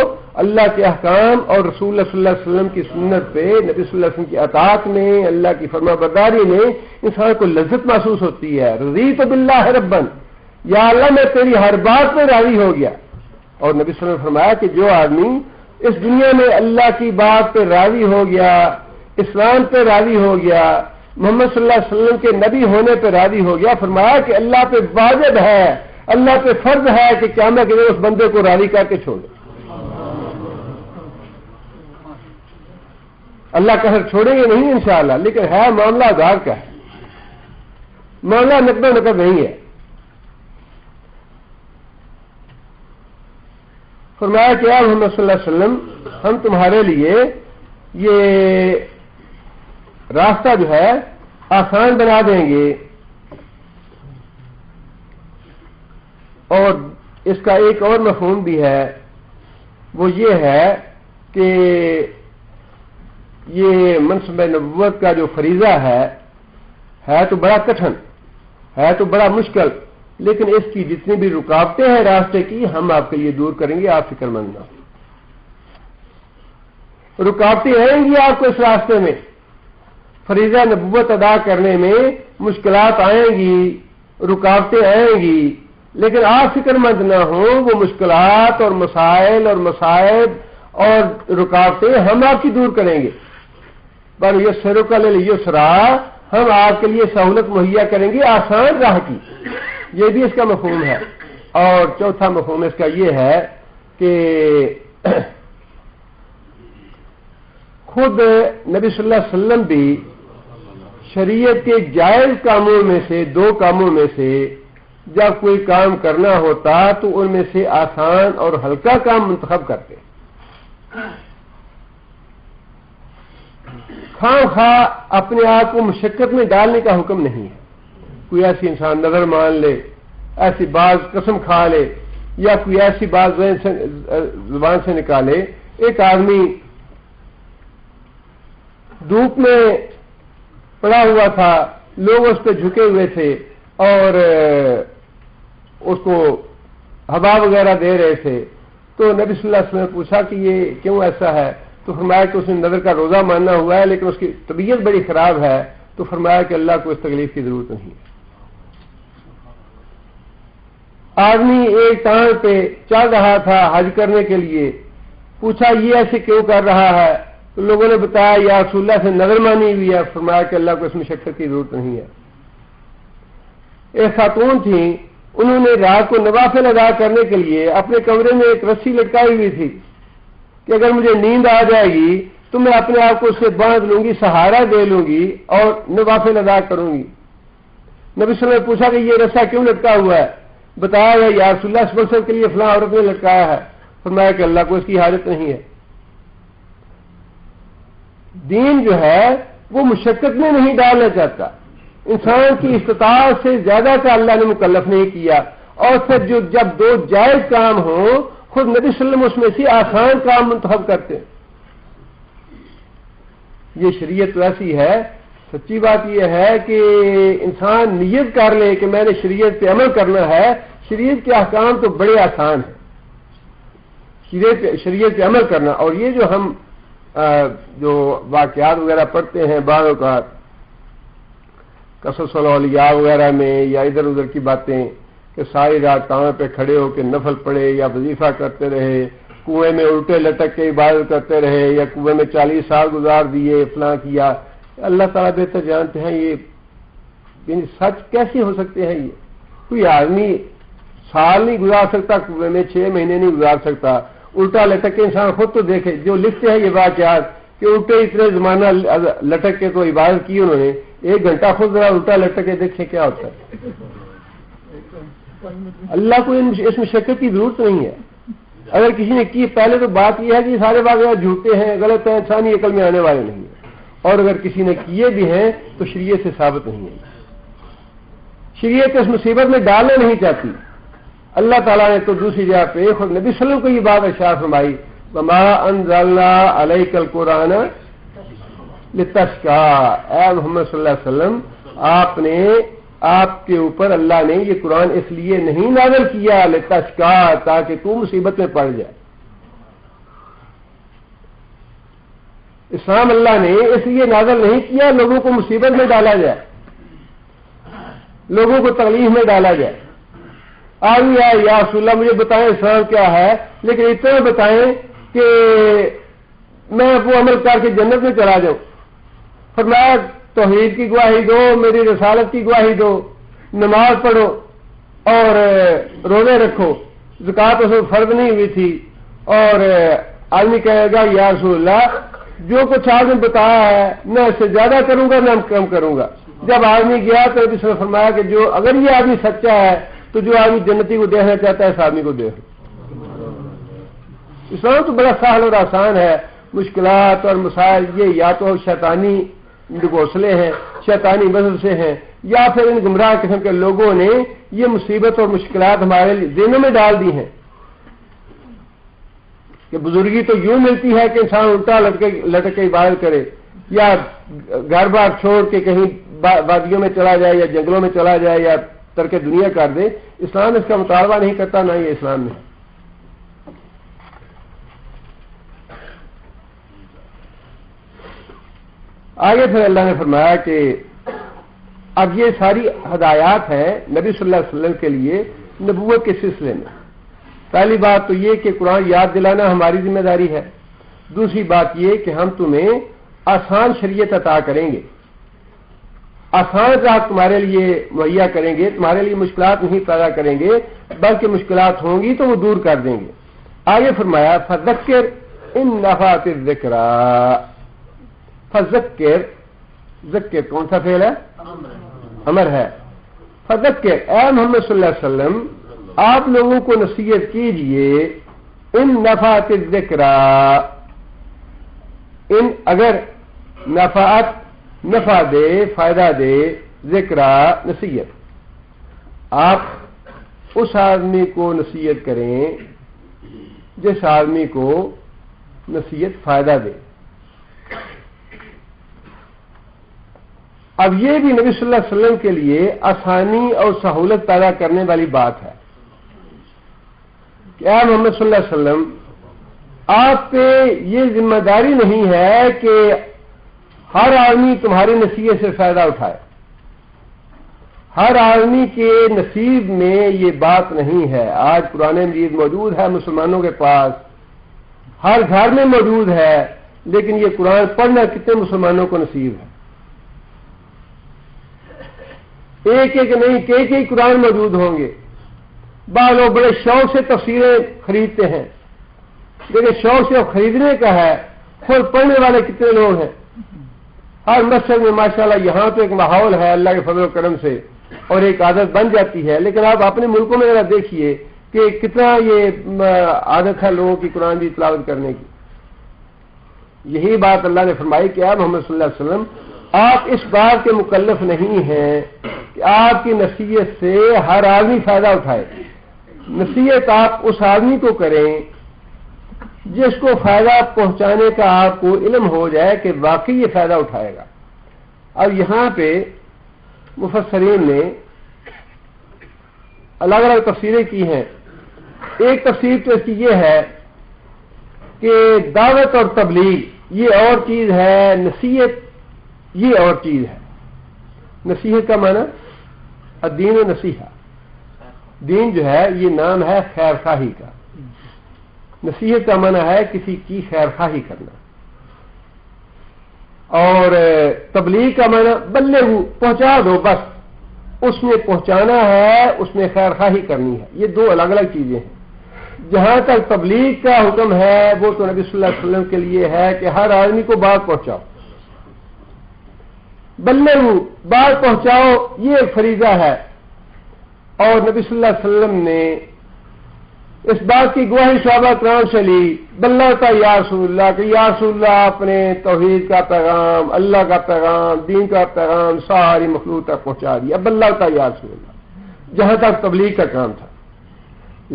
اللہ کے احکام اور رسول اللہ صلی اللہ علیہ وسلم کی سنت پہ، نبی صلی اللہ علیہ وسلم کی اطاعت میں، اللہ کی فرما برداری میں انسان کو لذت محسوس ہوتی ہے۔ رضیت باللہ ربا، یا اللہ میں تیری ہر بات پہ راضی ہو گیا۔ اور نبی صلی اللہ علیہ وسلم نے فرمایا کہ جو آدمی اس دنیا میں اللہ کی بات پہ راضی ہو گیا، اسلام پہ راضی ہو گیا، محمد صلی اللہ علیہ وسلم کے نبی ہونے پہ راضی ہو گیا، فرمایا کہ اللہ پہ واجب ہے، اللہ پہ فرض ہے کہ قیامت کے دن اس بندے کو راضی کر کے چھوڑے۔ اللہ کا گھر چھوڑیں گے نہیں انشاءاللہ، لیکن ہے معاملہ ادھار کا ہے، معاملہ نقد و نقد نہیں ہے۔ فرمایا کہ اے محمد صلی اللہ علیہ وسلم ہم تمہارے لیے یہ راستہ جو ہے آسان بنا دیں گے، اور اس کا ایک اور مفہوم بھی ہے، وہ یہ ہے کہ یہ منصب نبوت کا جو فریضہ ہے تو بڑا کٹھن ہے، تو بڑا مشکل، لیکن اس کی جتنی بھی رکاوٹیں ہیں راستے کی ہم آپ کے لیے دور کریں گے، آپ فکر مند نہ ہو۔ رکاوٹیں آئیں گی آپ کو اس راستے میں، فریضہ نبوت ادا کرنے میں مشکلات آئیں گی، رکاوٹیں آئیں گی، لیکن آپ فکر مند نہ ہوں، وہ مشکلات اور مسائل اور مصائب اور رکاوٹیں ہم آپ کی دور کریں گے۔ بل یسرک للیسرا، ہم آپ کے لیے سہولت مہیا کریں گے آسان راہ کی، یہ بھی اس کا مفہوم ہے۔ اور چوتھا مفہوم اس کا یہ ہے کہ خود نبی صلی اللہ علیہ وسلم بھی شریعت کے جائز کاموں میں سے، دو کاموں میں سے جب کوئی کام کرنا ہوتا تو ان میں سے آسان اور ہلکا کام منتخب کرتے، خواہ خواہ اپنے آپ کو مشقت میں ڈالنے کا حکم نہیں ہے۔ کوئی ایسی انسان نظر مان لے، ایسی بعض قسم کھا لے، یا کوئی ایسی بات زبان سے نکالے۔ ایک آدمی دھوپ میں پڑا ہوا تھا، لوگ اس پہ جھکے ہوئے تھے اور اس کو ہوا وغیرہ دے رہے تھے، تو نبی صلی اللہ علیہ وسلم نے پوچھا کہ یہ کیوں ایسا ہے؟ تو فرمایا کہ اس نے نظر کا روزہ ماننا ہوا ہے لیکن اس کی طبیعت بڑی خراب ہے، تو فرمایا کہ اللہ کو اس تکلیف کی ضرورت نہیں ہے۔ آدمی ایک ٹانگ پہ چل رہا تھا حج کرنے کے لیے، پوچھا یہ ایسے کیوں کر رہا ہے؟ تو لوگوں نے بتایا یا رسول اللہ سے نظر مانی ہوئی ہے، فرمایا کہ اللہ کو اس مشقت کی ضرورت نہیں ہے۔ ایک خاتون تھیں، انہوں نے رات کو نوافل ادا کرنے کے لیے اپنے کمرے میں ایک رسی لٹکائی ہوئی تھی کہ اگر مجھے نیند آ جائے گی تو میں اپنے آپ کو اس سے باندھ لوں گی، سہارا دے لوں گی اور نوافل ادا کروں گی۔ نبی صلی اللہ علیہ وسلم نے پوچھا کہ یہ رسا کیوں لٹکا ہوا ہے؟ بتایا یا رسول اللہ صلی اللہ علیہ وسلم کے لیے فلاں عورت نے لٹکایا ہے، فرمایا کہ اللہ کو اس کی حاجت نہیں ہے۔ دین جو ہے وہ مشقت میں نہیں ڈالنا چاہتا، انسان کی استطاعت سے زیادہ کا اللہ نے مکلف نہیں کیا، اور پھر جب دو جائز کام ہوں خود نبی صلی اللہ علیہ وسلم اس میں سے آسان کام منتخب کرتے ہیں۔ یہ شریعت تو ایسی ہے سچی بات یہ ہے کہ انسان نیت کر لے کہ میں نے شریعت پہ عمل کرنا ہے. شریعت کے احکام تو بڑے آسان ہیں, شریعت پہ عمل کرنا. اور یہ جو ہم جو واقعات وغیرہ پڑھتے ہیں بعض اوقات قصص الاولیاء وغیرہ میں, یا ادھر ادھر کی باتیں کہ ساری رات کانوں پہ کھڑے ہو کے نفل پڑھے یا وظیفہ کرتے رہے, کنویں میں الٹے لٹک کے عبادت کرتے رہے, یا کنویں میں 40 سال گزار دیے, فلاں کیا. اللہ تعالیٰ بہتر جانتے ہیں یہ یعنی سچ کیسے ہو سکتے ہیں. یہ کوئی آدمی سال نہیں گزار سکتا کنویں میں, 6 مہینے نہیں گزار سکتا. الٹا لٹک کے انسان خود تو دیکھے, جو لکھتے ہیں یہ واقعات کہ الٹے اتنے زمانہ لٹک کے تو عبادت کی انہوں نے, 1 گھنٹہ خود ذرا الٹا لٹک کے دیکھیں کیا ہوتا ہے. اللہ کو اس مشقت کی ضرورت نہیں ہے. اگر کسی نے کی, پہلے تو بات یہ ہے کہ سارے واقعات جھوٹے ہیں, غلط ہیں, انسانی عقل میں آنے والے نہیں ہیں. اور اگر کسی نے کیے بھی ہیں تو شریعت سے ثابت نہیں ہے. شریعت اس مصیبت میں ڈالنا نہیں چاہتی. اللہ تعالیٰ نے تو دوسری جگہ پہ خود نبی صلی اللہ علیہ وسلم کو یہ بات ارشاد فرمائی, وما انزلنا علیک القرآن لتشقی. اے محمد صلی اللہ علیہ وسلم, آپ کے اوپر اللہ نے یہ قرآن اس لیے نہیں نازل کیا لتشقی, تاکہ تو مصیبت میں پڑ جائے. اسلام اللہ نے اس لیے نازل نہیں کیا لوگوں کو مصیبت میں ڈالا جائے, لوگوں کو تکلیف میں ڈالا جائے. آدمی آئے, یا رسول اللہ مجھے بتائیں اسلام کیا ہے, لیکن اتنا بتائیں کہ میں وہ عمل کر کے جنت میں چلا جاؤں. فرمایا توحید کی گواہی دو, میری رسالت کی گواہی دو, نماز پڑھو اور روزے رکھو. زکوٰۃ اس وقت فرض نہیں ہوئی تھی. اور آدمی کہے گا یا رسول اللہ جو کچھ آپ نے بتایا ہے میں اس سے زیادہ کروں گا, میں کم کروں گا. جب آدمی گیا تو نبی صلی اللہ علیہ وسلم نے فرمایا کہ جو اگر یہ آدمی سچا ہے تو جو آدمی جنتی کو دیکھنا چاہتا ہے اس آدمی کو دیکھ. اسلام تو بڑا سہل اور آسان ہے. مشکلات اور مسائل یہ یا تو شیطانی ڈگوسلے ہیں, شیطانی وزن سے ہیں, یا پھر ان گمراہ قسم کے لوگوں نے یہ مصیبت اور مشکلات ہمارے ذہنوں میں ڈال دی ہیں کہ بزرگی تو یوں ملتی ہے کہ انسان الٹا لٹک کے عبادت کرے, یا گھر بار چھوڑ کے کہیں وادیوں میں چلا جائے, یا جنگلوں میں چلا جائے, یا ترک دنیا کر دے. اسلام اس کا مطالبہ نہیں کرتا, نہ یہ اسلام میں. آگے پھر اللہ نے فرمایا کہ اب یہ ساری ہدایات ہیں نبی صلی اللہ علیہ وسلم کے لیے نبوت کے سلسلے میں. پہلی بات تو یہ کہ قرآن یاد دلانا ہماری ذمہ داری ہے. دوسری بات یہ کہ ہم تمہیں آسان شریعت عطا کریں گے, آسان راہ تمہارے لیے مہیا کریں گے, تمہارے لیے مشکلات نہیں پیدا کریں گے, بلکہ مشکلات ہوں گی تو وہ دور کر دیں گے. آگے فرمایا فذکر ان نفعت الذکریٰ. فذکر, ذکر کون سا فعل ہے؟ امر ہے. فذکر, اے محمد صلی اللہ علیہ وسلم آپ لوگوں کو نصیحت کیجئے, ان نفعت الذکریٰ, ان اگر نفعت نفع دے, فائدہ دے, ذکرہ نصیحت, آپ اس آدمی کو نصیحت کریں جس آدمی کو نصیحت فائدہ دے. اب یہ بھی نبی صلی اللہ علیہ وسلم کے لیے آسانی اور سہولت پیدا کرنے والی بات ہے کہ اے محمد صلی اللہ علیہ وسلم آپ پہ یہ ذمہ داری نہیں ہے کہ ہر آدمی تمہاری نصیحت سے فائدہ اٹھائے. ہر آدمی کے نصیب میں یہ بات نہیں ہے. آج قرآن مجید موجود ہے مسلمانوں کے پاس, ہر گھر میں موجود ہے, لیکن یہ قرآن پڑھنا کتنے مسلمانوں کو نصیب ہے؟ ایک ایک نہیں, کئی قرآن موجود ہوں گے. بعض لوگ بڑے شوق سے تفسیریں خریدتے ہیں, لیکن شوق سے خریدنے کا ہے, خود پڑھنے والے کتنے لوگ ہیں؟ ہر مسجد میں ماشاءاللہ یہاں تو ایک ماحول ہے اللہ کے فضل و کرم سے, اور ایک عادت بن جاتی ہے. لیکن آپ اپنے ملکوں میں ذرا دیکھیے کہ کتنا یہ عادت ہے لوگوں کی قرآن کی تلاوت کرنے کی. یہی بات اللہ نے فرمائی کہ آپ محمد صلی اللہ علیہ وسلم آپ اس بات کے مکلف نہیں ہیں کہ آپ کی نصیحت سے ہر آدمی فائدہ اٹھائے. نصیحت آپ اس آدمی کو کریں جس کو فائدہ پہنچانے کا آپ کو علم ہو جائے کہ واقعی یہ فائدہ اٹھائے گا. اب یہاں پہ مفسرین نے الگ الگ تفسیریں کی ہیں. ایک تفسیر تو اس کی یہ ہے کہ دعوت اور تبلیغ یہ اور چیز ہے، نصیحت یہ اور چیز ہے. نصیحت کا معنی الدین و نصیحہ، دین جو ہے یہ نام ہے خیر خواہی کا، نصیحت کا معنی ہے کسی کی خیر خواہی کرنا، اور تبلیغ کا معنی بلغوا پہنچا دو، بس اس نے پہنچانا ہے، اس نے خیر خواہی کرنی ہے. یہ دو الگ الگ چیزیں ہیں. جہاں تک تبلیغ کا حکم ہے وہ تو نبی صلی اللہ علیہ وسلم کے لیے ہے کہ ہر آدمی کو بات پہنچاؤ. بلغوا بات پہنچاؤ یہ ایک فریضہ ہے، اور نبی صلی اللہ علیہ وسلم نے اس بات کی گواہی صحابہ کرام سے لی، بلغت یا رسول اللہ، کہ یا رسول اللہ اپنے توحید کا پیغام، اللہ کا پیغام، دین کا پیغام ساری مخلوق تک پہنچا دیا. بلغت یا رسول اللہ، جہاں تک تبلیغ کا کام تھا.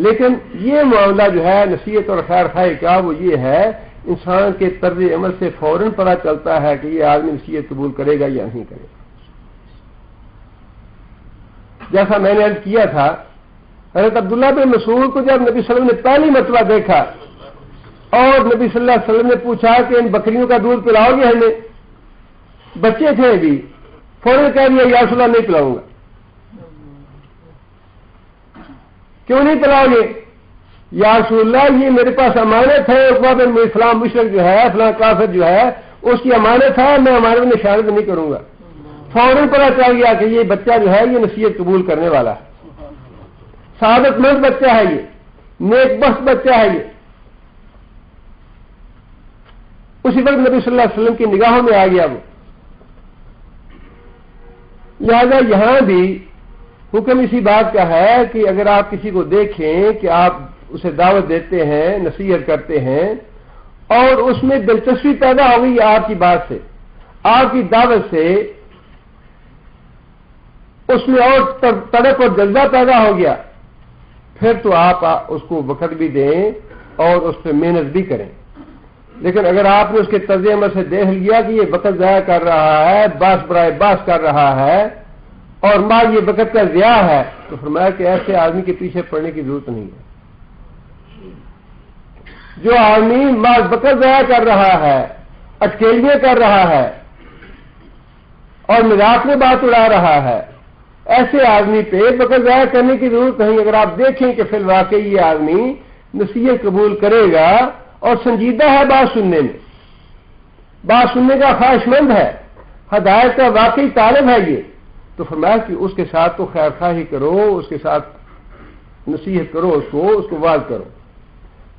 لیکن یہ معاملہ جو ہے نصیحت اور خیر خواہی کا وہ یہ ہے انسان کے طرز عمل سے فوراً پتہ چلتا ہے کہ یہ آدمی نصیحت قبول کرے گا یا نہیں کرے گا. جیسا میں نے عرض کیا تھا، حضرت عبداللہ بن مسعود کو جب نبی صلی اللہ علیہ وسلم نے پہلی مرتبہ دیکھا اور نبی صلی اللہ علیہ وسلم نے پوچھا کہ ان بکریوں کا دودھ پلاؤ گے ہمیں، بچے تھے ابھی، فوراً کہہ دیا یا رسول اللہ نہیں پلاؤں گا. کیوں نہیں پلاؤ گے؟ یا رسول اللہ یہ میرے پاس امانت ہے، عقبہ بن فلاں مشرک جو ہے، فلاں کافر جو ہے، اس کی امانت ہے، میں امانت میں خیانت نہیں کروں گا. فوراً پتہ چل گیا کہ یہ بچہ جو ہے یہ نصیحت قبول کرنے والا ہے، سعادت مند بچہ ہے، یہ نیک بخت بچہ ہے. یہ اسی وقت نبی صلی اللہ علیہ وسلم کی نگاہوں میں آ گیا وہ. لہذا یہاں بھی حکم اسی بات کا ہے کہ اگر آپ کسی کو دیکھیں کہ آپ اسے دعوت دیتے ہیں، نصیحت کرتے ہیں، اور اس میں دلچسپی پیدا ہو گئی آپ کی بات سے، آپ کی دعوت سے اس میں اور تڑپ اور جذبہ پیدا ہو گیا، پھر تو آپ اس کو وقت بھی دیں اور اس پہ محنت بھی کریں. لیکن اگر آپ نے اس کے طرز عمل سے دیکھ لیا کہ یہ وقت ضائع کر رہا ہے، باس برائے باس کر رہا ہے اور ماں یہ وقت کا ضیاع ہے، تو فرمایا کہ ایسے آدمی کے پیچھے پڑنے کی ضرورت نہیں ہے. جو آدمی ماں وقت ضائع کر رہا ہے، اٹکیلیاں کر رہا ہے اور مذاق میں بات اڑا رہا ہے، ایسے آدمی پہ وقت ضائع کرنے کی ضرورت نہیں. اگر آپ دیکھیں کہ فی الواقع یہ آدمی نصیحت قبول کرے گا اور سنجیدہ ہے بات سننے میں، بات سننے کا خواہش مند ہے، ہدایت کا واقعی طالب ہے یہ، تو فرمایا کہ اس کے ساتھ تو خیر خواہی کرو، اس کے ساتھ نصیحت کرو، اس کو واعظ کرو،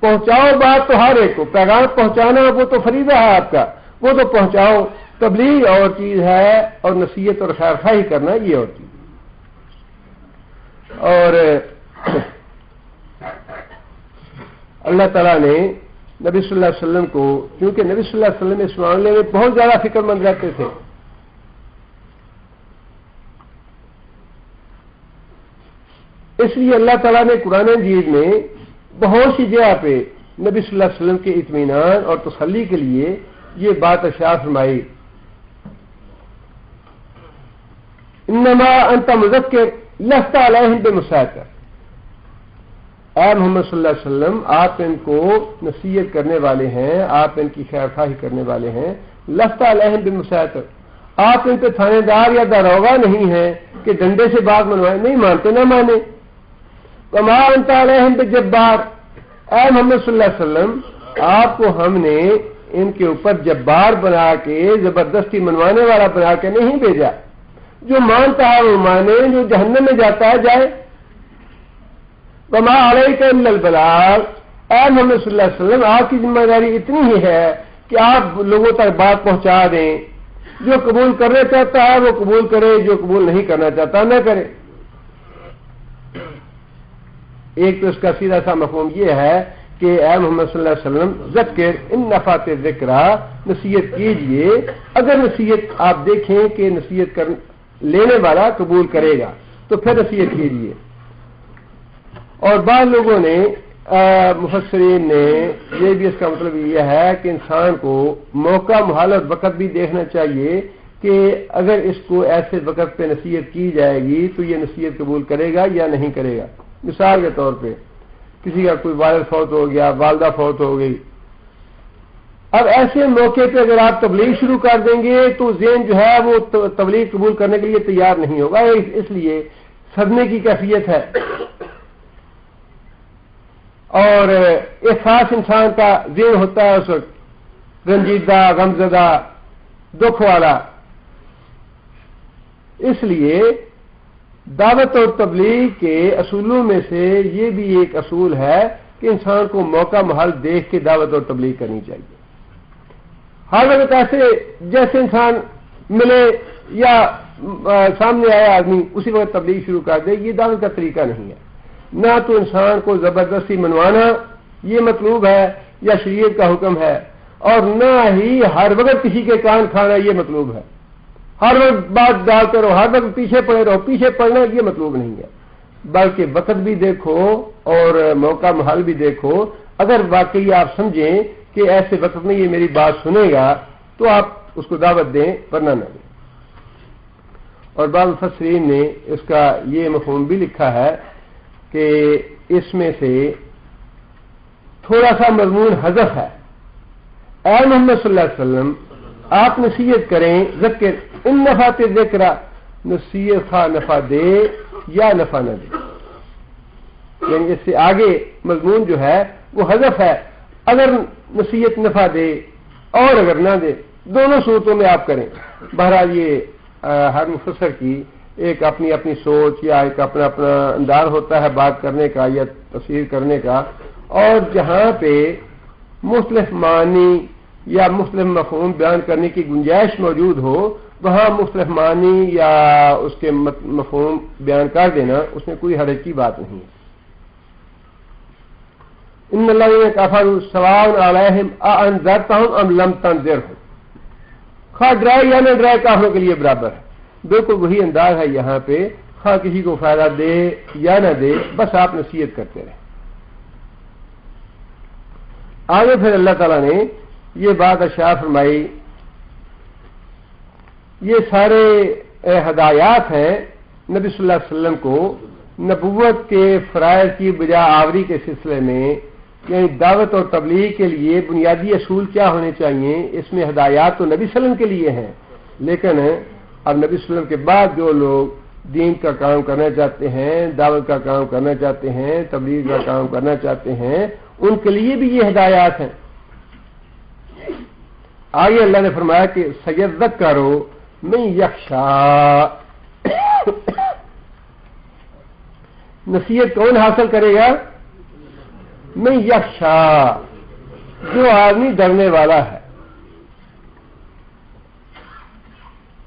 پہنچاؤ بات تو ہر ایک کو. پیغام پہنچانا وہ تو فریضہ ہے آپ کا، وہ تو پہنچاؤ. تبلیغ اور چیز ہے اور نصیحت اور خیر خواہی کرنا یہ اور چیز. اور اللہ تعالیٰ نے نبی صلی اللہ علیہ وسلم کو، کیونکہ نبی صلی اللہ علیہ وسلم اس معاملے میں بہت زیادہ فکر مند رہتے تھے، اس لیے اللہ تعالیٰ نے قرآن مجید میں بہت سی جگہ پہ نبی صلی اللہ علیہ وسلم کے اطمینان اور تسلی کے لیے یہ بات ارشاد فرمائی، انما انت مذکر لست علیہم بمسیطر. اے محمد صلی اللہ علیہ وسلم آپ ان کو نصیحت کرنے والے ہیں، آپ ان کی خیر خواہی کرنے والے ہیں. لست علیہم بمسیطر، آپ ان پہ تھانے دار یا داروغہ نہیں ہیں کہ ڈنڈے سے بات منوائیں، نہیں مانتے نہ مانے. وما انت علیہم بجبار، اے محمد صلی اللہ علیہ وسلم آپ کو ہم نے ان کے اوپر جبار بنا کے زبردستی منوانے والا بنا کے نہیں بھیجا. جو مانتا ہے وہ مانے، جو جہنم میں جاتا ہے جائے. وما علیک الا البلاغ، اے محمد صلی اللہ علیہ وسلم آپ کی ذمہ داری اتنی ہی ہے کہ آپ لوگوں تک بات پہنچا دیں. جو قبول کرنا چاہتا ہے وہ قبول کرے، جو قبول نہیں کرنا چاہتا نہ کرے. ایک تو اس کا سیدھا سا مفہوم یہ ہے کہ اے محمد صلی اللہ علیہ وسلم ذکر ان نفعت ذکرہ، نصیحت کیجئے. اگر نصیحت آپ دیکھیں کہ نصیحت لینے والا قبول کرے گا تو پھر نصیحت کیجئے. اور بعض لوگوں نے مفسرین نے یہ بھی اس کا مطلب یہ ہے کہ انسان کو موقع محالت وقت بھی دیکھنا چاہیے کہ اگر اس کو ایسے وقت پہ نصیحت کی جائے گی تو یہ نصیحت قبول کرے گا یا نہیں کرے گا. مثال کے طور پہ کسی کا کوئی والد فوت ہو گیا، والدہ فوت ہو گئی. اب ایسے موقع پہ اگر آپ تبلیغ شروع کر دیں گے تو ذہن جو ہے وہ تبلیغ قبول کرنے کے لیے تیار نہیں ہوگا. اس لیے صدمے کی کیفیت ہے اور احساس انسان کا ذہن ہوتا ہے اس وقت رنجیدہ، غمزدہ، دکھ والا. اس لیے دعوت اور تبلیغ کے اصولوں میں سے یہ بھی ایک اصول ہے کہ انسان کو موقع محل دیکھ کے دعوت اور تبلیغ کرنی چاہیے. ہر وقت ایسے جیسے انسان ملے یا سامنے آیا آدمی اسی وقت تبلیغ شروع کر دے، یہ دعوت کا طریقہ نہیں ہے. نہ تو انسان کو زبردستی منوانا یہ مطلوب ہے یا شریعت کا حکم ہے، اور نہ ہی ہر وقت کسی کے کان کھانا یہ مطلوب ہے. ہر وقت بات ڈالتے رہو، ہر وقت پیچھے پڑے رہو، پیچھے پڑنا یہ مطلوب نہیں ہے. بلکہ وقت بھی دیکھو اور موقع محل بھی دیکھو. اگر واقعی آپ سمجھیں کہ ایسے وقت میں یہ میری بات سنے گا تو آپ اس کو دعوت دیں، ورنہ نہ دیں. اور بعض مفسرین نے اس کا یہ مفہوم بھی لکھا ہے کہ اس میں سے تھوڑا سا مضمون حذف ہے. اے محمد صلی اللہ علیہ وسلم آپ نصیحت کریں، ذکر ان نفعت ذکر، نصیحت خواہ نفع دے یا نفع نہ دے. یعنی اس سے آگے مضمون جو ہے وہ حذف ہے. اگر نصیحت نفع دے اور اگر نہ دے، دونوں صورتوں میں آپ کریں. بہرحال یہ ہر مفسر کی ایک اپنی اپنی سوچ یا ایک اپنا اپنا انداز ہوتا ہے بات کرنے کا یا تفسیر کرنے کا. اور جہاں پہ مختلف معنی یا مختلف مفہوم بیان کرنے کی گنجائش موجود ہو وہاں مختلف معنی یا اس کے مفہوم بیان کر دینا اس میں کوئی حرج کی بات نہیں ہے. ان الذین کفروا سواء علیہم اانذرتہم ام لم تنذرہم، خواہ ڈرائے یا نہ ڈرائے کافروں کے لیے برابر ہے. بالکل وہی انداز ہے یہاں پہ، خواہ کسی کو فائدہ دے یا نہ دے بس آپ نصیحت کرتے رہیں. آگے پھر اللہ تعالیٰ نے یہ بات ارشاد فرمائی، یہ سارے ہدایات ہیں نبی صلی اللہ علیہ وسلم کو نبوت کے فرائض کی بجا آوری کے سلسلے میں. یعنی دعوت اور تبلیغ کے لیے بنیادی اصول کیا ہونے چاہیے، اس میں ہدایات تو نبی صلی اللہ علیہ وسلم کے لیے ہیں، لیکن اب نبی صلی اللہ علیہ وسلم کے بعد جو لوگ دین کا کام کرنا چاہتے ہیں، دعوت کا کام کرنا چاہتے ہیں، تبلیغ کا کام کرنا چاہتے ہیں، ان کے لیے بھی یہ ہدایات ہیں. آگے اللہ نے فرمایا کہ سیذکروا من یخشی، نصیحت کون حاصل کرے گا؟ من یخشی، جو آدمی ڈرنے والا ہے،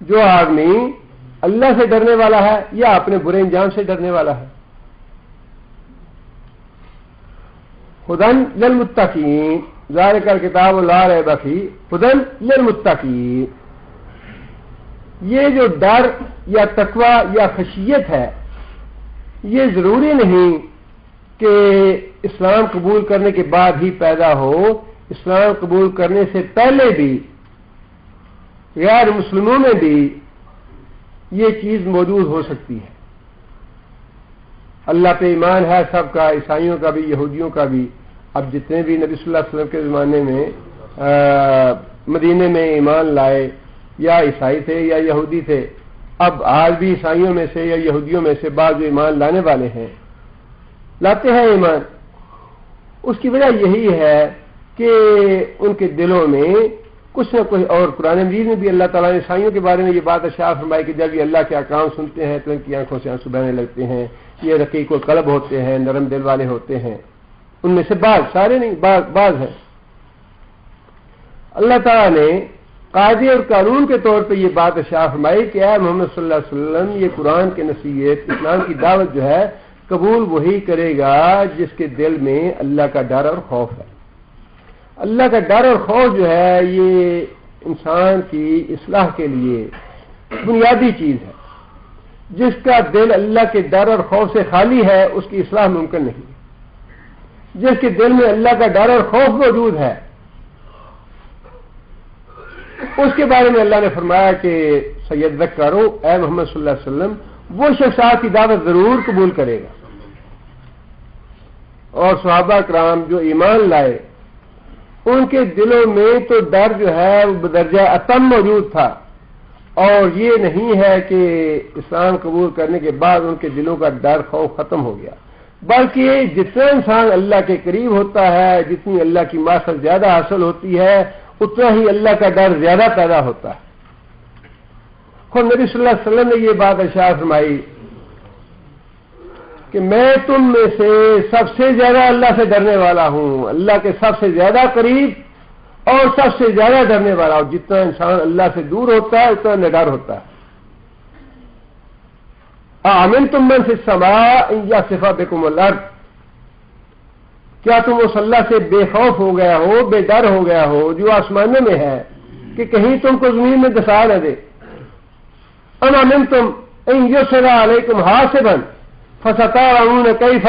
جو آدمی اللہ سے ڈرنے والا ہے یا اپنے برے انجام سے ڈرنے والا ہے. ہدی للمتقین، ذالک الکتاب لا ریب فیہ ہدی للمتقین. یہ جو ڈر یا تقوی یا خشیت ہے یہ ضروری نہیں کہ اسلام قبول کرنے کے بعد ہی پیدا ہو. اسلام قبول کرنے سے پہلے بھی غیر مسلموں میں بھی یہ چیز موجود ہو سکتی ہے. اللہ پہ ایمان ہے سب کا، عیسائیوں کا بھی، یہودیوں کا بھی. اب جتنے بھی نبی صلی اللہ علیہ وسلم کے زمانے میں مدینے میں ایمان لائے یا عیسائی تھے یا یہودی تھے، اب آج بھی عیسائیوں میں سے یا یہودیوں میں سے بعض جو ایمان لانے والے ہیں لاتے ہیں ایمان. اس کی وجہ یہی ہے کہ ان کے دلوں میں کچھ نہ کچھ، اور قرآن مجید میں بھی اللہ تعالیٰ نے عیسائیوں کے بارے میں یہ بات ارشاد فرمائی کہ جب یہ اللہ کے احکام سنتے ہیں تو ان کی آنکھوں سے آنسو بہنے لگتے ہیں. یہ رقیق القلب ہوتے ہیں، نرم دل والے ہوتے ہیں. ان میں سے بعض، سارے نہیں، بعض ہیں. اللہ تعالیٰ نے قاعدے اور قانون کے طور پہ یہ بات ارشاد فرمائی کہ اے محمد صلی اللہ علیہ وسلم یہ قرآن کی نصیحت، اسلام کی دعوت جو ہے قبول وہی کرے گا جس کے دل میں اللہ کا ڈر اور خوف ہے. اللہ کا ڈر اور خوف جو ہے یہ انسان کی اصلاح کے لیے بنیادی چیز ہے. جس کا دل اللہ کے ڈر اور خوف سے خالی ہے اس کی اصلاح ممکن نہیں. جس کے دل میں اللہ کا ڈر اور خوف موجود ہے اس کے بارے میں اللہ نے فرمایا کہ سید ذکرو، اے محمد صلی اللہ علیہ وسلم، وہ شخص آپ کی دعوت ضرور قبول کرے گا. اور صحابہ کرام جو ایمان لائے ان کے دلوں میں تو ڈر جو ہے وہ بدرجہ اتم موجود تھا، اور یہ نہیں ہے کہ اسلام قبول کرنے کے بعد ان کے دلوں کا ڈر خوف ختم ہو گیا، بلکہ جتنا انسان اللہ کے قریب ہوتا ہے، جتنی اللہ کی معرفت زیادہ حاصل ہوتی ہے، اتنا ہی اللہ کا ڈر زیادہ پیدا ہوتا ہے. خود نبی صلی اللہ علیہ وسلم نے یہ بات ارشاد فرمائی کہ میں تم میں سے سب سے زیادہ اللہ سے ڈرنے والا ہوں، اللہ کے سب سے زیادہ قریب اور سب سے زیادہ ڈرنے والا ہوں. جتنا انسان اللہ سے دور ہوتا ہے اتنا نڈر ہوتا ہے. آمنتم من فی السماء ان یخسف بکم الارض، کیا تم اس اللہ سے بے خوف ہو گیا ہو، بے ڈر ہو گیا ہو جو آسمانوں میں ہے کہ کہیں تم کو زمین میں دسا نہ دے. ام آمنتم ان یرسل علیکم حاصبا فسترون کیف،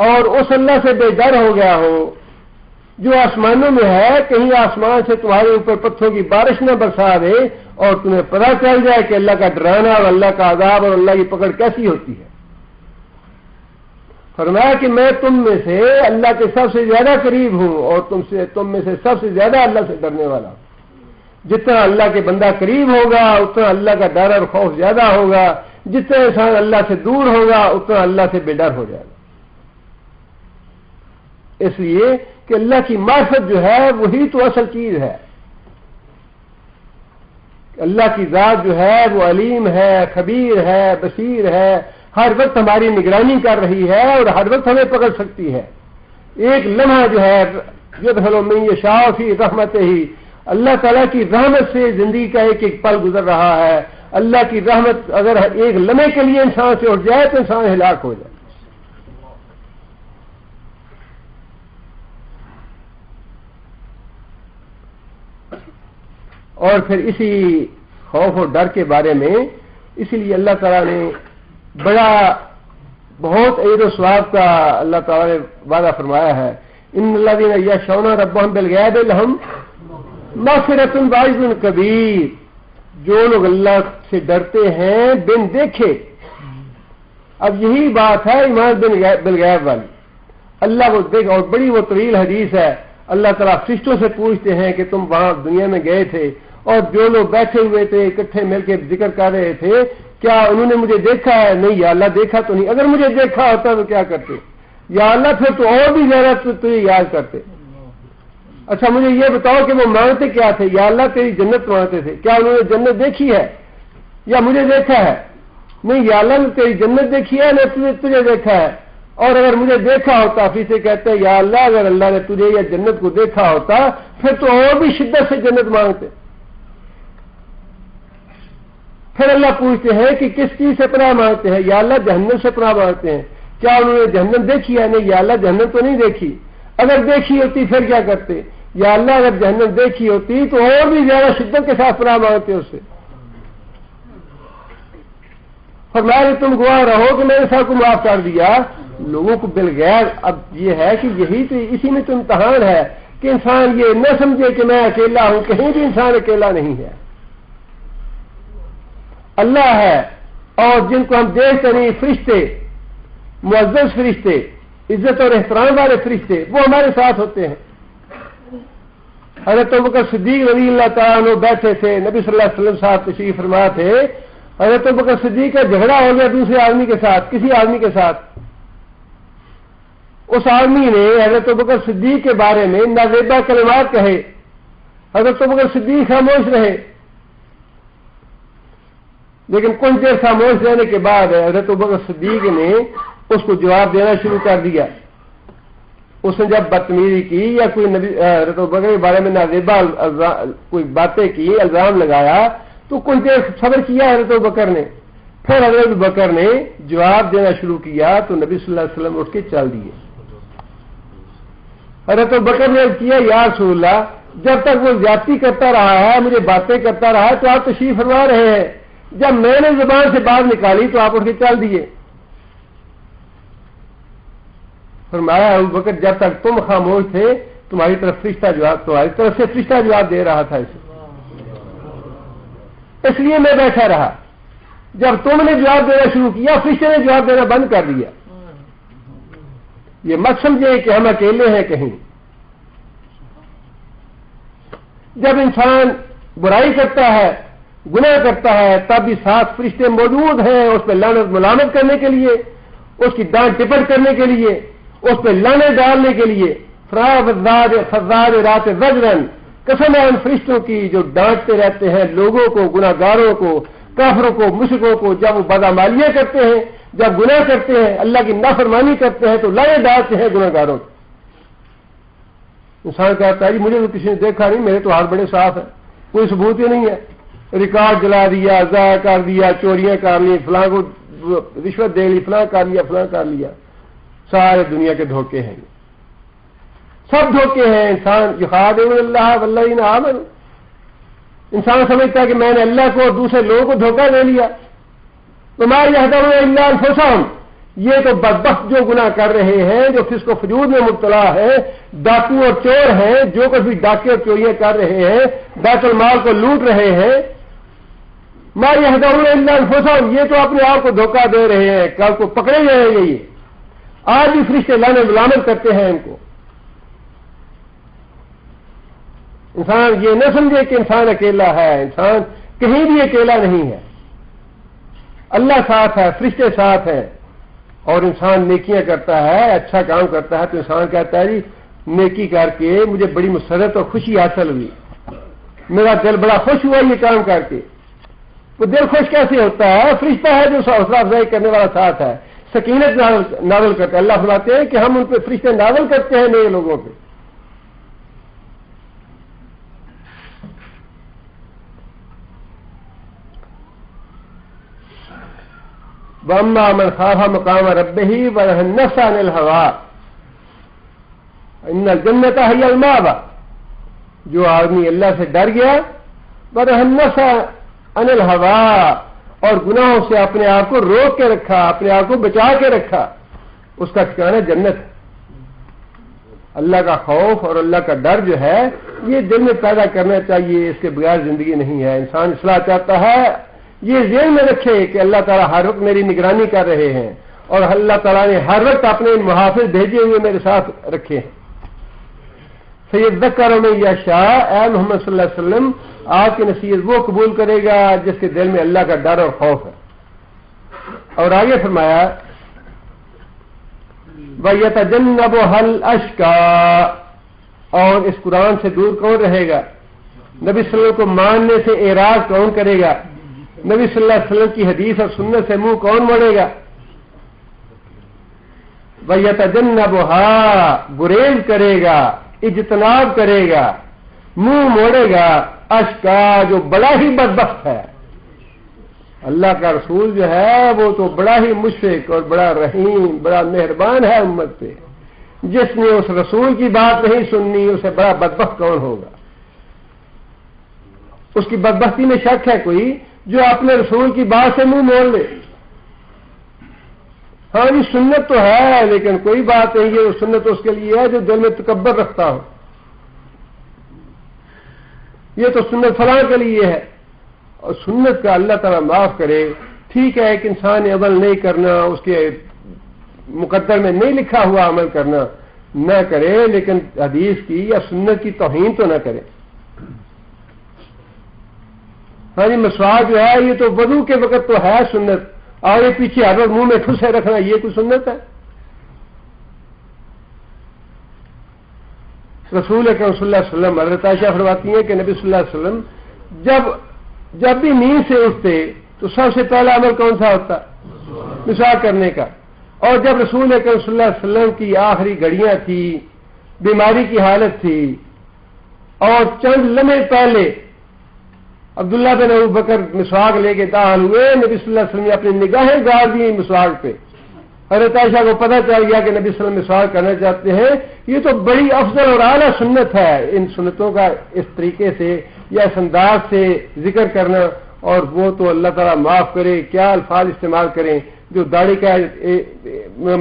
اور اس اللہ سے بے ڈر ہو گیا ہو جو آسمانوں میں ہے، کہیں آسمان سے تمہارے اوپر پتھروں کی بارش نہ برسا دے اور تمہیں پتہ چل جائے کہ اللہ کا ڈرانا اور اللہ کا عذاب اور اللہ کی پکڑ کیسی ہوتی ہے. فرمایا کہ میں تم میں سے اللہ کے سب سے زیادہ قریب ہوں اور تم میں سے سب سے زیادہ اللہ سے ڈرنے والا ہوں. جتنا اللہ کے بندہ قریب ہوگا اتنا اللہ کا ڈر اور خوف زیادہ ہوگا، جتنا انسان اللہ سے دور ہوگا اتنا اللہ سے بے ڈر ہو جائے گا. اس لیے کہ اللہ کی معرفت جو ہے وہی تو اصل چیز ہے. اللہ کی ذات جو ہے وہ علیم ہے، خبیر ہے، بصیر ہے، ہر وقت ہماری نگرانی کر رہی ہے اور ہر وقت ہمیں پکڑ سکتی ہے. ایک لمحہ جو ہے یدخل من یشاء فی رحمتہ، اللہ تعالیٰ کی رحمت سے زندگی کا ایک ایک پل گزر رہا ہے. اللہ کی رحمت اگر ایک لمحے کے لیے انسان سے اٹھ جائے تو انسان ہلاک ہو جائے. اور پھر اسی خوف اور ڈر کے بارے میں اسی لیے اللہ تعالیٰ نے بڑا بہت اجر و ثواب کا اللہ تعالیٰ نے وعدہ فرمایا ہے. ان الذین یخشون ربهم بالغیب لهم مغفرۃ واجر کبیر، جو لوگ اللہ سے ڈرتے ہیں بن دیکھے. اب یہی بات ہے ایمان بالغیب والی، اللہ کو دیکھ. اور بڑی وہ طویل حدیث ہے، اللہ تعالیٰ فرشتوں سے پوچھتے ہیں کہ تم وہاں دنیا میں گئے تھے اور جو لوگ بیٹھے ہوئے تھے اکٹھے مل کے ذکر کر رہے تھے، کیا انہوں نے مجھے دیکھا ہے؟ نہیں یا اللہ دیکھا تو نہیں. اگر مجھے دیکھا ہوتا تو کیا کرتے؟ یا اللہ پھر تو اور بھی زیادہ تجھے یاد کرتے. اچھا مجھے یہ بتاؤ کہ وہ مانگتے کیا تھے؟ یا اللہ تیری جنت مانگتے تھے. کیا انہوں نے جنت دیکھی ہے یا مجھے دیکھا ہے؟ نہیں یا اللہ نے تیری جنت دیکھی ہے نہ تجھے دیکھا ہے. اور اگر مجھے دیکھا ہوتا پھر سے کہتے ہیں یا اللہ اگر اللہ نے تجھے یا جنت کو دیکھا ہوتا پھر تو اور بھی شدت سے جنت مانگتے. پھر اللہ پوچھتے ہیں کہ کس چیز سے پناہ مانگتے ہیں؟ یا اللہ جہنم سے پناہ مانگتے ہیں. کیا انہوں نے جہنم دیکھی ہے؟ نہیں یا اللہ جہنم تو نہیں دیکھی. اگر دیکھی ہوتی پھر کیا کرتے؟ یا اللہ اگر جہنم دیکھی ہوتی تو اور بھی زیادہ شدت کے ساتھ پناہ مانگتے اس سے. فرمایا تم گواہ رہو کہ میں نے سب کو معاف کر دیا. لوگوں کو بالغیب اب یہ ہے کہ یہی تو اسی میں تو امتحان ہے کہ انسان یہ نہ سمجھے کہ میں اکیلا ہوں. کہیں بھی انسان اکیلا نہیں ہے، اللہ ہے. اور جن کو ہم دیکھتے نہیں فرشتے، معزز فرشتے، عزت اور احترام والے فرشتے، وہ ہمارے ساتھ ہوتے ہیں. حضرت ابوبکر صدیق رضی اللہ تعالیٰ عنہ بیٹھے تھے، نبی صلی اللہ علیہ وسلم صاحب تشریف فرما تھے. حضرت ابوبکر صدیق کا جھگڑا ہو گیا دوسرے آدمی کے ساتھ، کسی آدمی کے ساتھ. اس آدمی نے حضرت ابوبکر صدیق کے بارے میں نازیبہ کلمات کہے. حضرت ابوبکر صدیق خاموش رہے، لیکن کچھ دیر خاموش رہنے کے بعد حضرت ابوبکر صدیق نے اس کو جواب دینا شروع کر دیا. اس نے جب بدتمیزی کی یا کوئی نبی حضرت ابوبکر کے بارے میں نازیبہ کوئی باتیں کی، الزام لگایا، تو کچھ دیر صبر کیا حضرت ابوبکر نے. پھر حضرت ابوبکر نے جواب دینا شروع کیا تو نبی صلی اللہ علیہ وسلم اٹھ کے چل دیے. حضرت ابوبکر نے کیا یا رسول اللہ جب تک وہ زیادتی کرتا رہا ہے، مجھے باتیں کرتا رہا تو آپ تشریف فرما رہے ہیں. جب میں نے زبان سے بات نکالی تو آپ اٹھ کے چل دیے. فرمایا ابوبکر جب تک تم خاموش تھے تمہاری طرف سے فرشتہ جواب دے رہا تھا اسے، اس لیے میں بیٹھا رہا۔ جب تم نے جواب دینا شروع کیا فرشتے نے جواب دینا بند کر دیا۔ یہ مت سمجھے کہ ہم اکیلے ہیں کہیں۔ جب انسان برائی کرتا ہے، گناہ کرتا ہے، تب بھی ساتھ فرشتے موجود ہیں اس پہ لعنت ملامت کرنے کے لیے، اس کی ڈانٹ ٹپٹ کرنے کے لیے، اس پہ لانے ڈالنے کے لیے۔ فزاد رات زجرن، قسم ہے ان فرشتوں کی جو ڈانٹتے رہتے ہیں لوگوں کو، گناہ گاروں کو، کافروں کو، مشرکوں کو، جب وہ بدعمالیاں کرتے ہیں، جب گناہ کرتے ہیں، اللہ کی نافرمانی کرتے ہیں تو لانے ڈالتے ہیں گناہ گاروں کو۔ انسان کہتا ہے جی مجھے تو کسی نے دیکھا نہیں، میرے تو ہاتھ بڑے صاف ہیں، کوئی ثبوت ہی نہیں ہے، ریکارڈ جلا دیا، ضائع کر دیا، چوریاں کر لی، فلاں کو رشوت دے لی، فلاں کر لیا، فلاں کر لیا۔ سارے دنیا کے دھوکے ہیں، سب دھوکے ہیں۔ انسان یخادعون اللہ والذین آمنوا، انسان سمجھتا ہے کہ میں نے اللہ کو اور دوسرے لوگوں کو دھوکہ دے لیا۔ وما یہدون الا انفسہم، یہ تو بدبخت جو گناہ کر رہے ہیں، جو فسق و فجور میں مبتلا ہے، ڈاکو اور چور ہیں، جو کچھ بھی ڈاکے اور چوریاں کر رہے ہیں، بیت المال کو لوٹ رہے ہیں، ما یہدون الا انفسہم، یہ تو اپنے آپ کو دھوکہ دے رہے ہیں، کل کو پکڑے جائیں گے۔ یہ آج بھی فرشتے لانے ملامت کرتے ہیں ان کو۔ انسان یہ نہ سمجھے کہ انسان اکیلا ہے، انسان کہیں بھی اکیلا نہیں ہے، اللہ ساتھ ہے، فرشتے ساتھ ہیں۔ اور انسان نیکیاں کرتا ہے، اچھا کام کرتا ہے تو انسان کہتا ہے جی نیکی کر کے مجھے بڑی مسرت اور خوشی حاصل ہوئی، میرا دل بڑا خوش ہوا یہ کام کر کے۔ وہ دل خوش کیسے ہوتا ہے؟ فرشتہ ہے جو حوصلہ افزائی کرنے والا ساتھ ہے، سکینت نازل کرتا ہے۔ اللہ فرماتے ہیں کہ ہم ان پہ فرشتے نازل کرتے ہیں نئے لوگوں پہ۔ وَأَمَّا مَنْ خَافَ مَقَامَ رَبِّهِ وَنَهَى النَّفْسَ عَنِ الْهَوَىٰ إِنَّ الْجَنَّةَ هِيَ الْمَأْوَىٰ، جو آدمی اللہ سے ڈر گیا، وَنَهَى النَّفْسَ عَنِ الْهَوَىٰ، اور گناہوں سے اپنے آپ کو روک کے رکھا، اپنے آپ کو بچا کے رکھا، اس کا ٹھکانہ جنت ہے۔ اللہ کا خوف اور اللہ کا ڈر جو ہے یہ دل میں پیدا کرنا چاہیے، اس کے بغیر زندگی نہیں ہے۔ انسان اصلاح چاہتا ہے، یہ ذہن میں رکھے کہ اللہ تعالیٰ ہر وقت میری نگرانی کر رہے ہیں اور اللہ تعالیٰ نے ہر وقت اپنے محافظ بھیجے ہوئے میرے ساتھ رکھے ہیں۔ سیذکر من یشاء، اے محمد صلی اللہ علیہ وسلم آپ کی نصیحت وہ قبول کرے گا جس کے دل میں اللہ کا ڈر اور خوف ہے۔ اور آگے فرمایا وَيَتَجَنَّبُهَا الْأَشْقَىٰ، اور اس قرآن سے دور کون رہے گا؟ نبی صلی اللہ علیہ وسلم کو ماننے سے اعراض کون کرے گا؟ نبی صلی اللہ علیہ وسلم کی حدیث اور سنت سے منہ کون موڑے گا؟ وَيَتَجَنَّبُهَا، گریز کرے گا، اجتناب کرے گا، منہ موڑے گا، اشقا، جو بڑا ہی بدبخت ہے۔ اللہ کا رسول جو ہے وہ تو بڑا ہی مشفق اور بڑا رحیم، بڑا مہربان ہے امت پہ، جس نے اس رسول کی بات نہیں سننی اسے بڑا بدبخت کون ہوگا؟ اس کی بدبختی میں شک ہے کوئی جو اپنے رسول کی بات سے منہ موڑ لے؟ ہاں جی سنت تو ہے لیکن کوئی بات نہیں، یہ سنت اس کے لیے ہے جو دل میں تکبر رکھتا ہو، یہ تو سنت فلاں کے لیے ہے۔ اور سنت کا اللہ تعالیٰ معاف کرے، ٹھیک ہے ایک انسان نے عمل نہیں کرنا، اس کے مقدر میں نہیں لکھا ہوا عمل کرنا نہ کرے، لیکن حدیث کی یا سنت کی توہین تو نہ کرے۔ ہاں جی مسواک جو ہے یہ تو وضو کے وقت تو ہے سنت، آگے پیچھے ہر وقت منہ میں ٹھسے رکھنا یہ کوئی سنت ہے؟ رسول اکرم صلی اللہ علیہ وسلم حضرت عائشہ فرماتی ہیں کہ نبی صلی اللہ علیہ وسلم جب بھی نیند سے اٹھتے تو سب سے پہلا عمل کون سا ہوتا؟ مسواک کرنے کا۔ اور جب رسول اکرم صلی اللہ علیہ وسلم کی آخری گھڑیاں تھی، بیماری کی حالت تھی، اور چند لمحے پہلے عبداللہ بن ابو بکر مسواک لے کے داخل ہوئے، نبی صلی اللہ علیہ وسلم نے اپنی نگاہیں گاڑ دی مسواک پہ۔ حضرت عائشہ کو پتہ چل گیا کہ نبی صلی اللہ علیہ وسلم مسواک کرنا چاہتے ہیں، یہ تو بڑی افضل اور اعلیٰ سنت ہے۔ ان سنتوں کا اس طریقے سے یا اس انداز سے ذکر کرنا، اور وہ تو اللہ تعالیٰ معاف کرے کیا الفاظ استعمال کریں جو داڑھی کا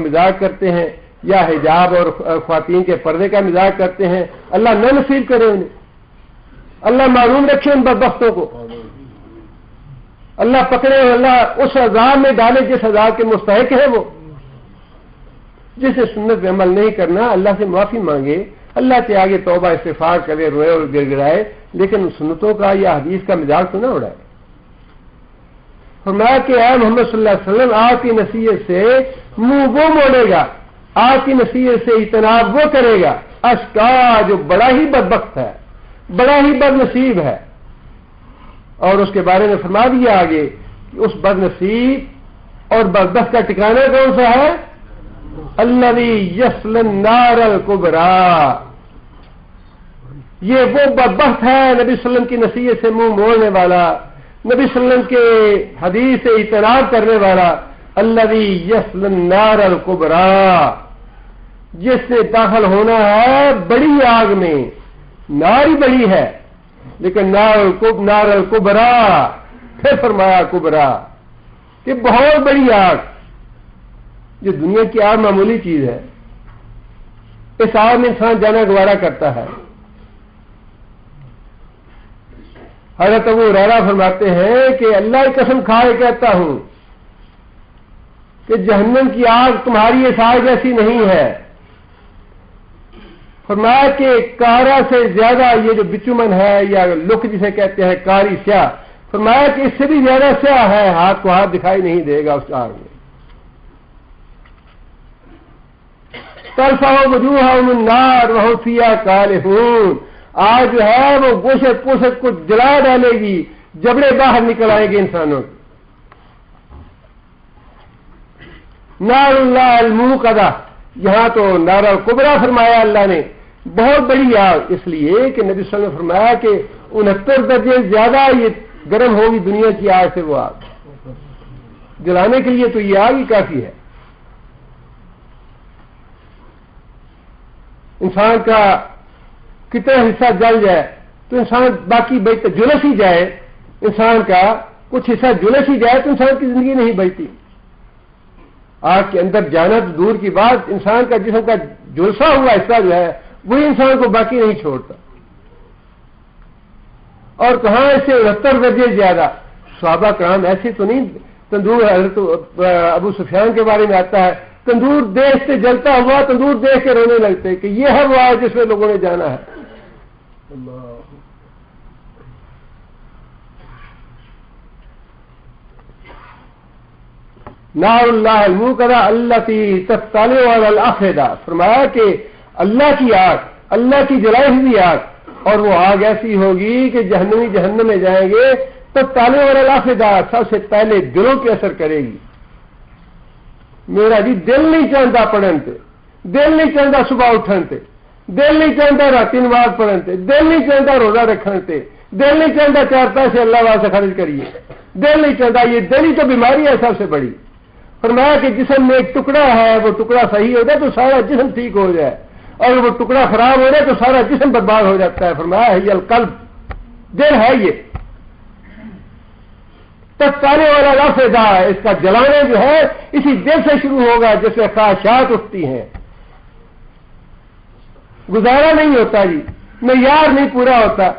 مذاق کرتے ہیں یا حجاب اور خواتین کے پردے کا مزاج کرتے ہیں، اللہ نہ نصیب کرے انہیں، اللہ معلوم رکھے ان بدبختوں کو، اللہ پکڑے، اللہ اس عذاب میں ڈالے جس عذاب کے مستحق ہے وہ. جسے سنت پہ عمل نہیں کرنا اللہ سے معافی مانگے، اللہ کے آگے توبہ استغفار کرے، روئے اور گر گرائے، لیکن سنتوں کا یا حدیث کا مزاج تو نہ اڑائے. فرمایا کہ اے محمد صلی اللہ علیہ وسلم آپ کی نصیحت سے منہ وہ موڑے گا، آپ کی نصیحت سے اجتناب وہ کرے گا اشقا جو بڑا ہی بدبخت ہے، بڑا ہی بد نصیب ہے. اور اس کے بارے میں فرما دیا آگے کہ اس بد نصیب اور بدبخت کا ٹھکانہ کون سا ہے؟ الذی یصلی النار الکبریٰ. یہ وہ بدبخت ہے نبی صلی اللہ علیہ وسلم کی نصیحت سے منہ موڑنے والا، نبی صلی اللہ علیہ وسلم کے حدیث سے اعتراض کرنے والا. الذی یصلی النار الکبریٰ، جس سے داخل ہونا ہے بڑی آگ میں. نار ہی بڑی ہے لیکن نار الکبریٰ، پھر فرمایا کبریٰ کہ بہت بڑی آگ. جو دنیا کی آگ معمولی چیز ہے، اس آگ میں انسان جانا گوارا کرتا ہے. حضرت ابو ہریرہ فرماتے ہیں کہ اللہ کی قسم کھا کے کہتا ہوں کہ جہنم کی آگ تمہاری اس آگ جیسی نہیں ہے. فرمایا کہ کارا سے زیادہ یہ جو بچومن ہے یا لک جسے کہتے ہیں کاری سیاہ، فرمایا کہ اس سے بھی زیادہ سیاہ ہے، ہاتھ کو ہاتھ دکھائی نہیں دے گا اس آگ میں. تلفح وجوہہم النار وہم فیہا کالحون، آج جو ہے وہ گوشت پوشت کو جلا ڈالے گی، جبڑے باہر نکل آئیں گے انسانوں کے. نار اللہ الموقدہ، یہاں تو نار الکبریٰ فرمایا اللہ نے، بہت بڑی آگ، اس لیے کہ نبی صلی اللہ علیہ وسلم نے فرمایا کہ 69 درجے زیادہ یہ گرم ہوگی دنیا کی آگ سے. وہ آگ جلانے کے لیے تو یہ آگ ہی کافی ہے. انسان کا کتنا حصہ جل جائے تو انسان باقی بچتا، جلس ہی جائے انسان کا کچھ حصہ جلس ہی جائے تو انسان کی زندگی نہیں بچتی. آگ کے اندر جانا تو دور کی بات، انسان کا جسم کا جلسا ہوا حصہ جو ہے وہی انسان کو باقی نہیں چھوڑتا. اور کہاں اسے 69 درجے زیادہ. صحابہ کرام ایسے تو نہیں، تندور حضرت ابو سفیان کے بارے میں آتا ہے تندور دیکھتے جلتا ہوا تندور دیکھ کے رونے لگتے کہ یہ ہے وہ آگ جس میں لوگوں نے جانا ہے. نار اللہ الموقدہ التی تطلع علی الافئدہ، فرمایا کہ اللہ کی آگ، اللہ کی جلائی ہوئی آگ، اور وہ آگ ایسی ہوگی کہ جہنمی جہنم میں جائیں گے تطلع علی الافئدہ، سب سے پہلے دلوں کے اثر کرے گی. میرا جی دل نہیں چاہتا پڑھن تے، دل نہیں چاہتا صبح اٹھن تے، دل نہیں چاہتا راتی نماز پڑھن تے، دل نہیں چاہتا روزہ رکھن تے، دل نہیں چاہتا 4 پیسے اللہ واسطے خرچ کریے، دل نہیں چاہتا. یہ دل ہی تو بیماری ہے سب سے بڑی. فرمایا کہ جسم میں ایک ٹکڑا ہے، وہ ٹکڑا صحیح ہو جائے تو سارا جسم ٹھیک ہو جائے، اور وہ ٹکڑا خراب ہو جائے تو سارا جسم برباد ہو جاتا ہے. فرمایا ہے یہ القلب، دل ہے یہ. تطلع علی الافئدہ، اس کا جلانا جو ہے اسی دل سے شروع ہوگا جس سے خواہشات اٹھتی ہیں. گزارا نہیں ہوتا جی، معیار نہیں پورا ہوتا.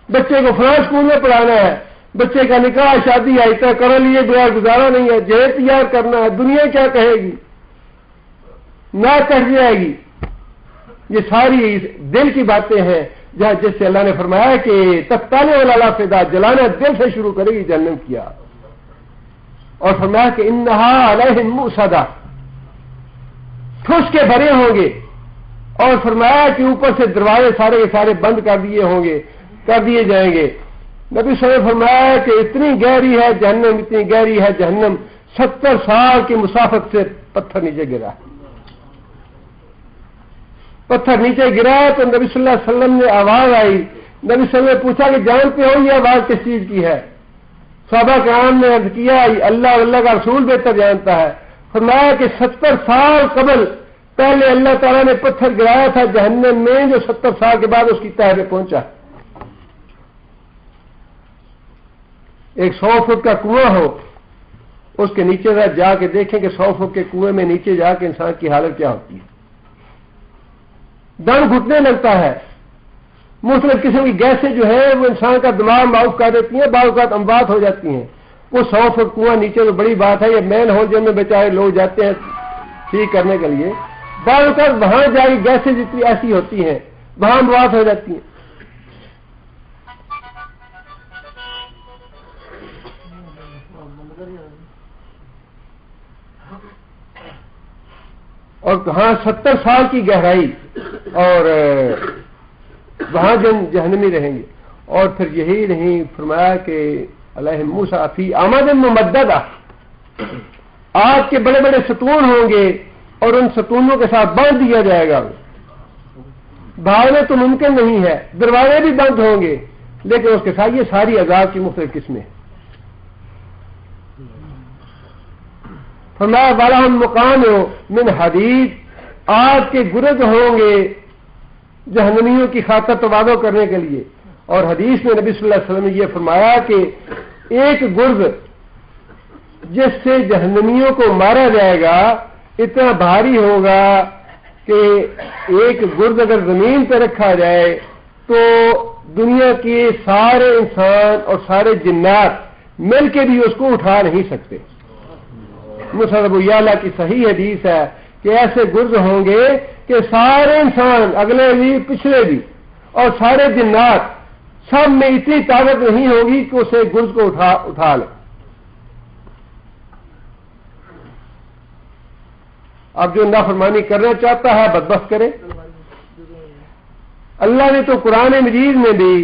بچے کو فلاں اسکول میں پڑھانا ہے، بچے کا نکاح شادی آئی طے کر لیے بغیر گزارا نہیں ہے، جہیز تیار کرنا ہے، دنیا کیا کہے گی، نہ کٹ جائے گی. یہ ساری دل کی باتیں ہیں جس سے اللہ نے فرمایا کہ تطلع علی الافئدہ، جلانا دل سے شروع کرے گی جہنم کیا. اور فرمایا کہ انہا علیہم مؤصدہ، ٹھوس کے بھرے ہوں گے. اور فرمایا کہ اوپر سے دروازے سارے کے سارے بند کر دیے جائیں گے. نبی صلی اللہ علیہ وسلم نے فرمایا کہ اتنی گہری ہے جہنم، اتنی گہری ہے جہنم، 70 سال کی مسافت سے پتھر نیچے گرا. پتھر نیچے گرا تو نبی صلی اللہ علیہ وسلم نے آواز آئی. نبی صلی اللہ علیہ وسلم نے پوچھا کہ جانتے ہو یہ آواز کس چیز کی ہے؟ صحابہ کرام نے عرض کیا اللہ اور اللہ کا رسول بہتر جانتا ہے. فرمایا کہ 70 سال قبل پہلے اللہ تعالیٰ نے پتھر گرایا تھا جہنم میں، جو 70 سال کے بعد اس کی تہہ پہ پہنچا. ایک 100 فٹ کا کنواں ہو، اس کے نیچے جا کے دیکھیں کہ 100 فٹ کے کنویں میں نیچے جا کے انسان کی حالت کیا ہوتی ہے. دم گھٹنے لگتا ہے. مختلف قسم کی گیسیں جو ہے وہ انسان کا دماغ معاف کر دیتی ہیں, بعض اوقات اموات ہو جاتی ہیں. وہ 100 فٹ کنواں نیچے تو بڑی بات ہے, یہ مین ہول جن میں بیچارے لوگ جاتے ہیں ٹھیک کرنے کے لیے, بعض اوقات وہاں جا کے گیسیں جتنی ایسی ہوتی ہیں وہاں اموات ہو جاتی ہیں. اور کہاں 70 سال کی گہرائی, اور وہاں جہنمی رہیں گے. اور پھر یہی نہیں فرمایا کہ علیہ موسیٰ فی امد ممددہ, آگ کے بڑے بڑے ستون ہوں گے اور ان ستونوں کے ساتھ باندھ دیا جائے گا. بھاگنا تو ممکن نہیں ہے, دروازے بھی بند ہوں گے, لیکن اس کے ساتھ یہ ساری عذاب کی مختلف قسمیں. فرمایا وَلَهُمْ مُقَامِعُ مِنْ حَدِيدٍ, آگ کے گرد ہوں گے جہنمیوں کی خاطر تواضع کرنے کے لیے. اور حدیث میں نبی صلی اللہ علیہ وسلم نے یہ فرمایا کہ ایک گرد جس سے جہنمیوں کو مارا جائے گا اتنا بھاری ہوگا کہ ایک گرد اگر زمین پہ رکھا جائے تو دنیا کے سارے انسان اور سارے جنات مل کے بھی اس کو اٹھا نہیں سکتے. مسند ابو یعلا کی صحیح حدیث ہے کہ ایسے گرد ہوں گے کہ سارے انسان, اگلے بھی پچھلے بھی, اور سارے جنات سب میں اتنی طاقت نہیں ہوگی کہ اسے گرد کو اٹھا لے. اب جو نافرمانی کرنا چاہتا ہے بدبخت کرے. اللہ نے تو قرآن مجید میں بھی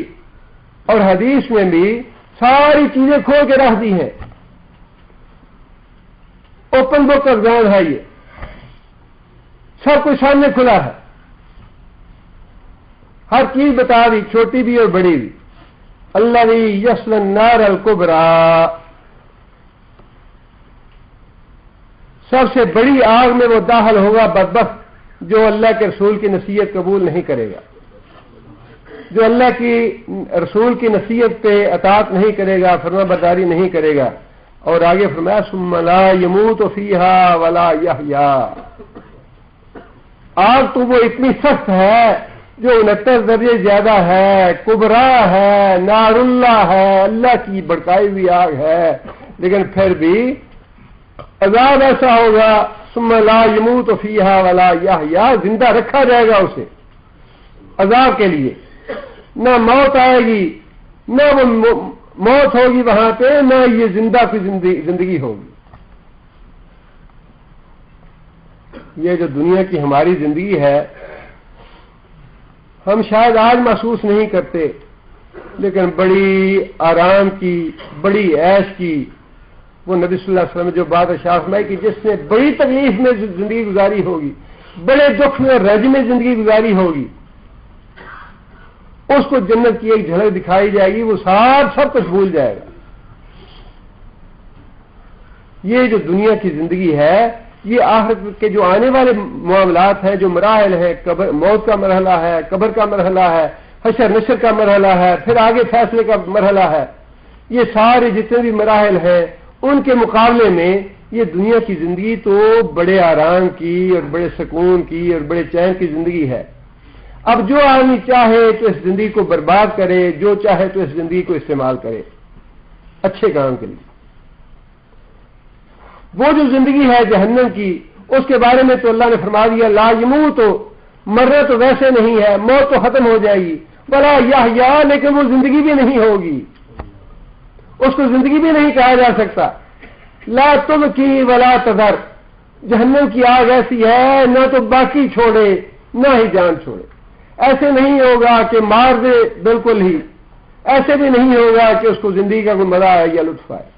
اور حدیث میں بھی ساری چیزیں کھول کے رکھ دی ہیں. اوپن بک ایگزام ہے, یہ سب کچھ سامنے کھلا ہے, ہر چیز بتا دی, چھوٹی بھی اور بڑی بھی. الذی یصلی النار الکبریٰ, سب سے بڑی آگ میں وہ داخل ہوگا بدبخت جو اللہ کے رسول کی نصیحت قبول نہیں کرے گا, جو اللہ کی رسول کی نصیحت پہ اطاعت نہیں کرے گا, فرما برداری نہیں کرے گا. اور آگے فرمایا ثم لا یموت فیہا ولا یحیا, آگ تو وہ اتنی سخت ہے جو 69 درجے زیادہ ہے, کبرا ہے, نار اللہ ہے, اللہ کی بڑکائی ہوئی آگ ہے, لیکن پھر بھی عذاب ایسا ہوگا ثم لا یموت فیہا ولا یحیا, زندہ رکھا جائے گا اسے عذاب کے لیے. نہ موت آئے گی, نہ وہ موت ہوگی وہاں پہ, نہ یہ زندہ کی زندگی ہوگی. یہ جو دنیا کی ہماری زندگی ہے ہم شاید آج محسوس نہیں کرتے, لیکن بڑی آرام کی, بڑی عیش کی, وہ نبی صلی اللہ علیہ وسلم نے جو بات ارشاد فرمائی کہ جس نے بڑی تکلیف میں زندگی گزاری ہوگی, بڑے دکھ میں رنج میں زندگی گزاری ہوگی, اس کو جنت کی ایک جھلک دکھائی جائے گی, وہ سب کچھ بھول جائے گا. یہ جو دنیا کی زندگی ہے یہ آخرت کے جو آنے والے معاملات ہیں, جو مراحل ہیں, موت کا مرحلہ ہے, قبر کا مرحلہ ہے, حشر نشر کا مرحلہ ہے, پھر آگے فیصلے کا مرحلہ ہے, یہ سارے جتنے بھی مراحل ہیں ان کے مقابلے میں یہ دنیا کی زندگی تو بڑے آرام کی اور بڑے سکون کی اور بڑے چین کی زندگی ہے. اب جو آدمی چاہے تو اس زندگی کو برباد کرے, جو چاہے تو اس زندگی کو استعمال کرے اچھے کام کے لیے. وہ جو زندگی ہے جہنم کی, اس کے بارے میں تو اللہ نے فرما دیا لا یموت, مرنا تو ویسے نہیں ہے, موت تو ختم ہو جائے گی, ولا یحیا, لیکن وہ زندگی بھی نہیں ہوگی, اس کو زندگی بھی نہیں کہا جا سکتا. لا تبکی ولا تذر, جہنم کی آگ ایسی ہے نہ تو باقی چھوڑے نہ ہی جان چھوڑے. ایسے نہیں ہوگا کہ مار دے بالکل ہی, ایسے بھی نہیں ہوگا کہ اس کو زندگی کا کوئی مزہ آئے یا لطف آئے.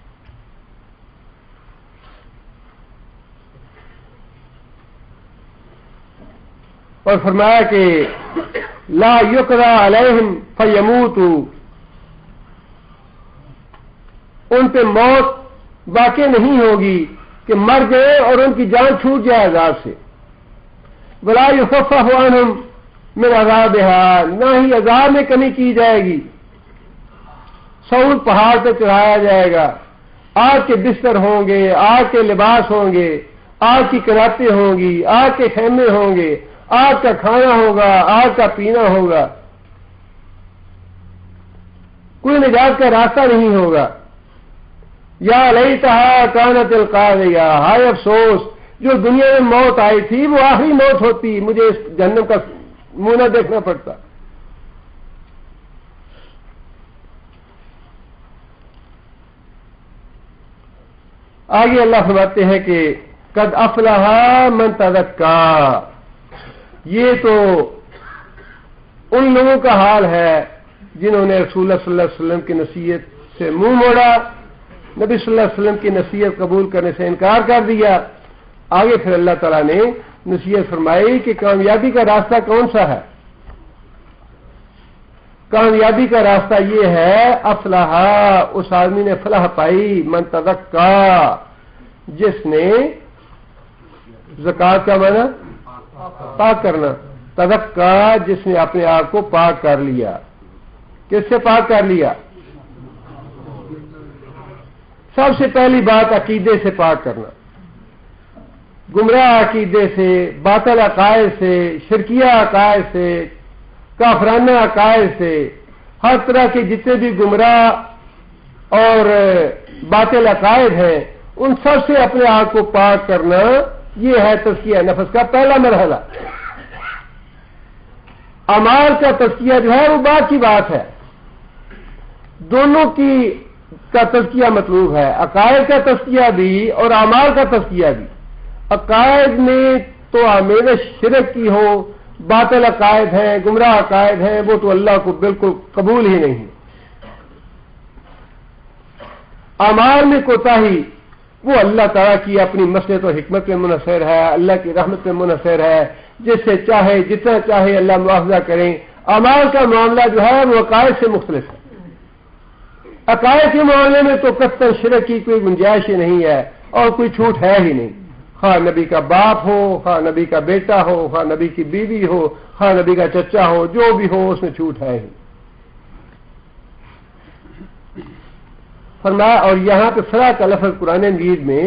اور فرمایا کہ لا یقضی علیہم فیموتوا, ان پہ موت واقع نہیں ہوگی کہ مر گئے اور ان کی جان چھوٹ جائے عذاب سے. ولا یخفف عنہم من عذابہا, نہ ہی عذاب میں کمی کی جائے گی, سعود پہاڑ پہ چڑھایا جائے گا, آگ کے بستر ہوں گے، آگ کے لباس ہوں گے، آگ کی کناتیں ہوں گی، آگ کے خیمے ہوں گے، آگ کا کھانا ہوگا، آگ کا پینا ہوگا، کوئی نجات کا راستہ نہیں ہوگا۔ یا لیتہا کانت القاریہ، ہائے افسوس جو دنیا میں موت آئی تھی وہ آخری موت ہوتی، مجھے اس جہنم کا منہ نہ دیکھنا پڑتا۔ آگے اللہ فرماتے ہیں کہ قد افلح من تزکا، یہ تو ان لوگوں کا حال ہے جنہوں نے رسول اللہ صلی اللہ علیہ وسلم کی نصیحت سے منہ موڑا، نبی صلی اللہ علیہ وسلم کی نصیحت قبول کرنے سے انکار کر دیا۔ آگے پھر اللہ تعالیٰ نے نصیحت فرمائی کہ کامیابی کا راستہ کون سا ہے؟ کامیابی کا راستہ یہ ہے افلاح، اس آدمی نے فلاح پائی، من تزکا، جس نے زکات کا معنی پاک کرنا، تزکا جس نے اپنے آپ کو پاک کر لیا۔ کس سے پاک کر لیا؟ سب سے پہلی بات عقیدے سے پاک کرنا، گمراہ عقیدے سے، باطل عقائد سے، شرکیہ عقائد سے، کافرانہ عقائد سے، ہر طرح کے جتنے بھی گمراہ اور باطل عقائد ہیں ان سب سے اپنے آپ کو پاک کرنا، یہ ہے تزکیہ نفس کا پہلا مرحلہ۔ اعمال کا تزکیہ جو ہے وہ بعد کی بات ہے، دونوں کا تزکیہ مطلوب ہے، عقائد کا تزکیہ بھی اور اعمال کا تزکیہ بھی۔ عقائد میں تو آمیزش شرک کی ہو، باطل عقائد ہیں، گمراہ عقائد ہیں، وہ تو اللہ کو بالکل قبول ہی نہیں۔ اعمال میں کوتاہی وہ اللہ تعالیٰ کی اپنی مصلحت و حکمت میں منحصر ہے، اللہ کی رحمت میں منحصر ہے، جس سے چاہے جتنا چاہے اللہ معاوضہ کریں۔ اعمال کا معاملہ جو ہے وہ عقائد سے مختلف ہے۔ عقائد کے معاملے میں تو قطعاً شرک کی کوئی گنجائش ہی نہیں ہے اور کوئی چھوٹ ہے ہی نہیں، خواہ نبی کا باپ ہو، خواہ نبی کا بیٹا ہو، خواہ نبی کی بیوی ہو، خواہ نبی کا چچا ہو، جو بھی ہو اس میں چھوٹ ہے ہی۔ فرمایا اور یہاں پہ فلاح کا لفظ قرآن مجید میں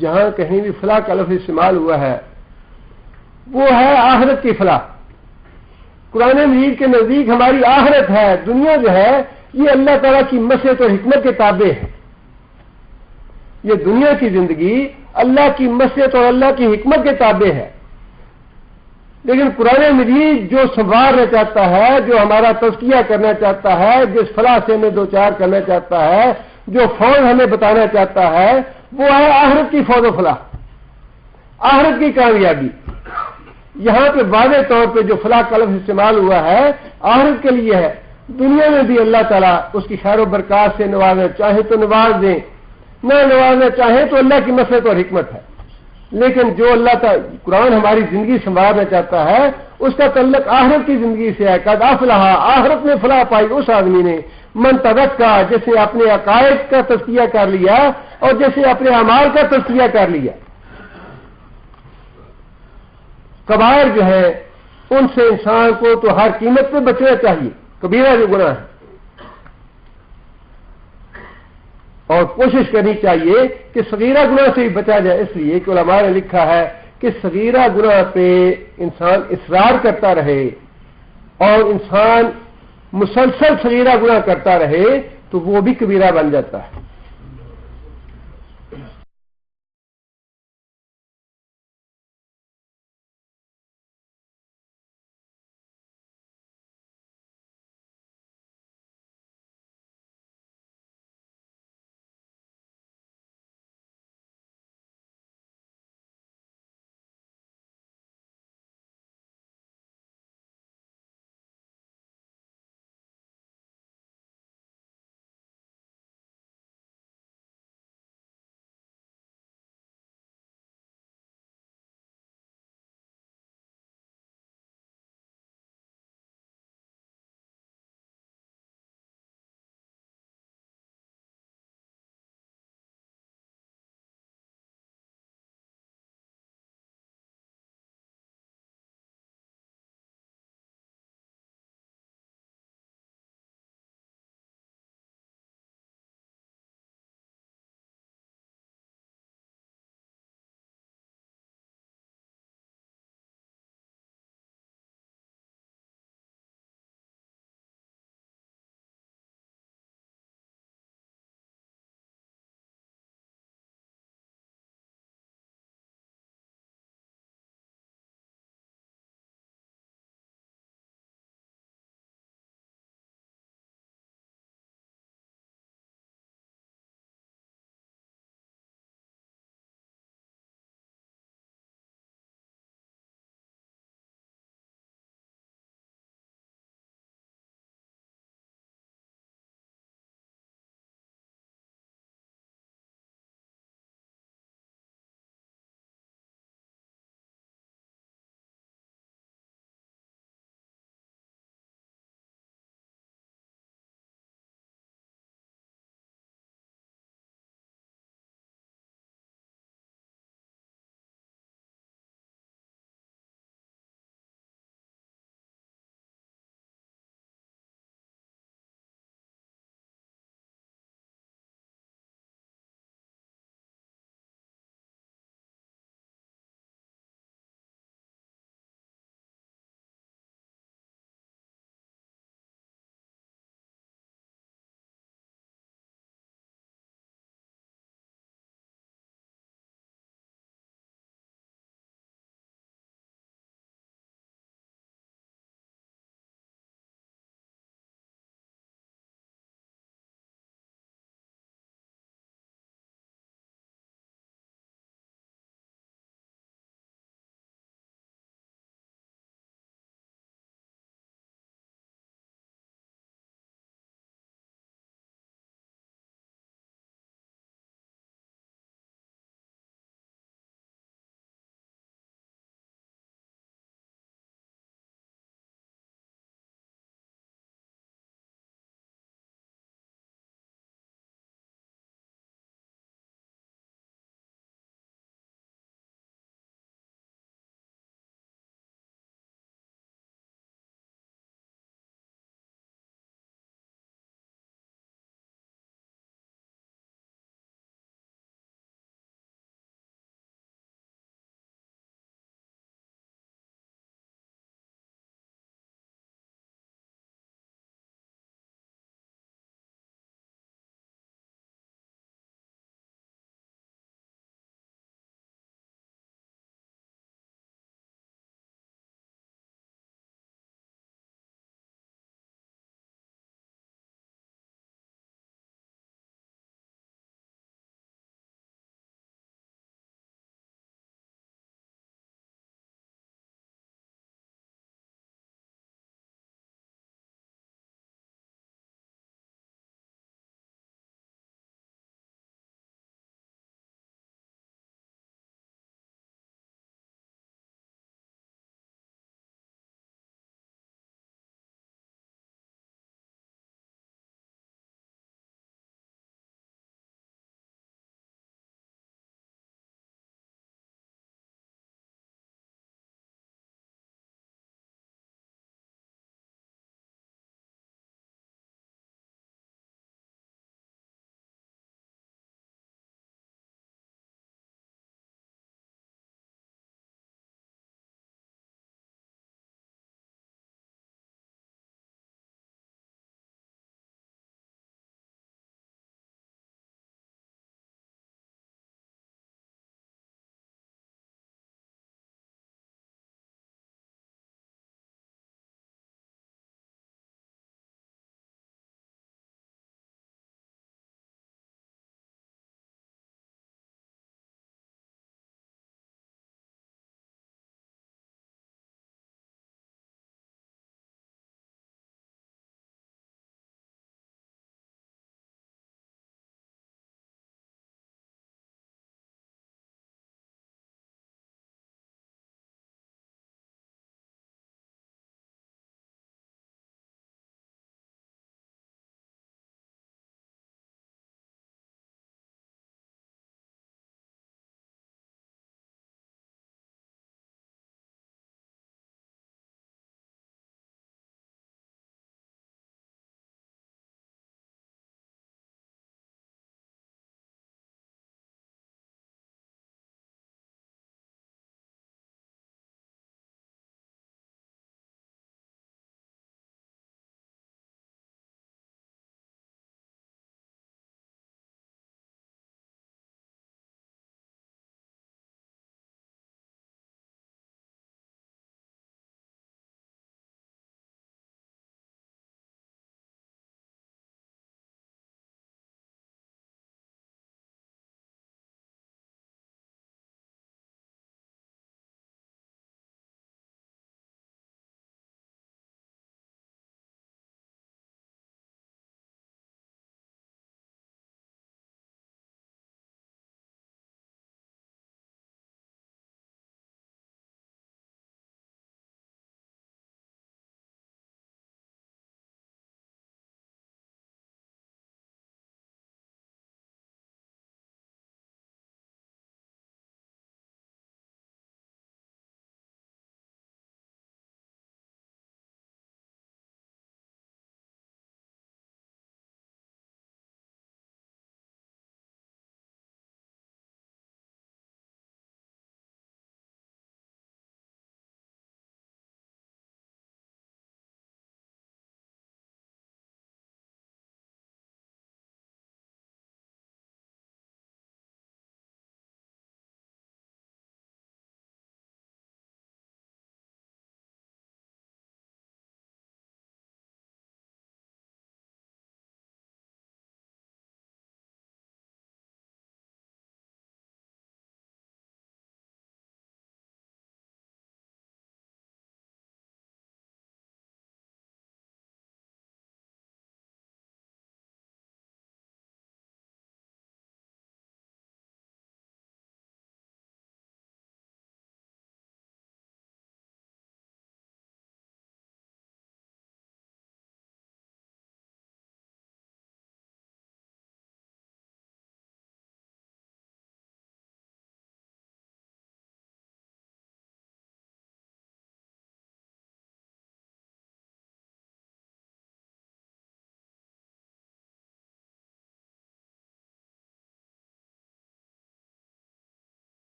جہاں کہیں بھی فلاح کا لفظ استعمال ہوا ہے وہ ہے آخرت کی فلاح۔ قرآن مجید کے نزدیک ہماری آخرت ہے، دنیا جو ہے یہ اللہ تعالیٰ کی مصلحت اور حکمت کے تابع ہے۔ یہ دنیا کی زندگی اللہ کی مصلحت اور اللہ کی حکمت کے تابع ہے، لیکن قرآن مجید جو سنوارنا چاہتا ہے، جو ہمارا تزکیہ کرنا چاہتا ہے، جس فلاح سے ہمیں دو چار کرنا چاہتا ہے، جو فوج ہمیں بتانا چاہتا ہے، وہ ہے آخرت کی فوج و فلاح، آخرت کی کامیابی۔ یہاں پہ واضح طور پہ جو فلاح کا لفظ استعمال ہوا ہے آخرت کے لیے ہے۔ دنیا میں بھی اللہ تعالیٰ اس کی خیر و برکات سے نوازنا چاہے تو نواز دیں، نہ نوازنا چاہے تو اللہ کی مصلحت اور حکمت ہے، لیکن جو اللہ تعالیٰ قرآن ہماری زندگی سنوارنا چاہتا ہے اس کا تعلق آخرت کی زندگی سے ہے۔ قد افلح، آخرت میں فلاح پائی اس آدمی نے، من تزکا جس نے اپنے عقائد کا تزکیہ کر لیا اور جیسے اپنے اعمال کا تزکیہ کر لیا۔ کبائر جو ہے ان سے انسان کو تو ہر قیمت پہ بچنا چاہیے، کبیرہ جو گناہ ہے، اور کوشش کرنی چاہیے کہ صغیرہ گناہ سے بھی بچا جائے، اس لیے کہ علماء نے لکھا ہے کہ صغیرہ گناہ پہ انسان اصرار کرتا رہے اور انسان مسلسل صغیرہ گناہ کرتا رہے تو وہ بھی کبیرہ بن جاتا ہے۔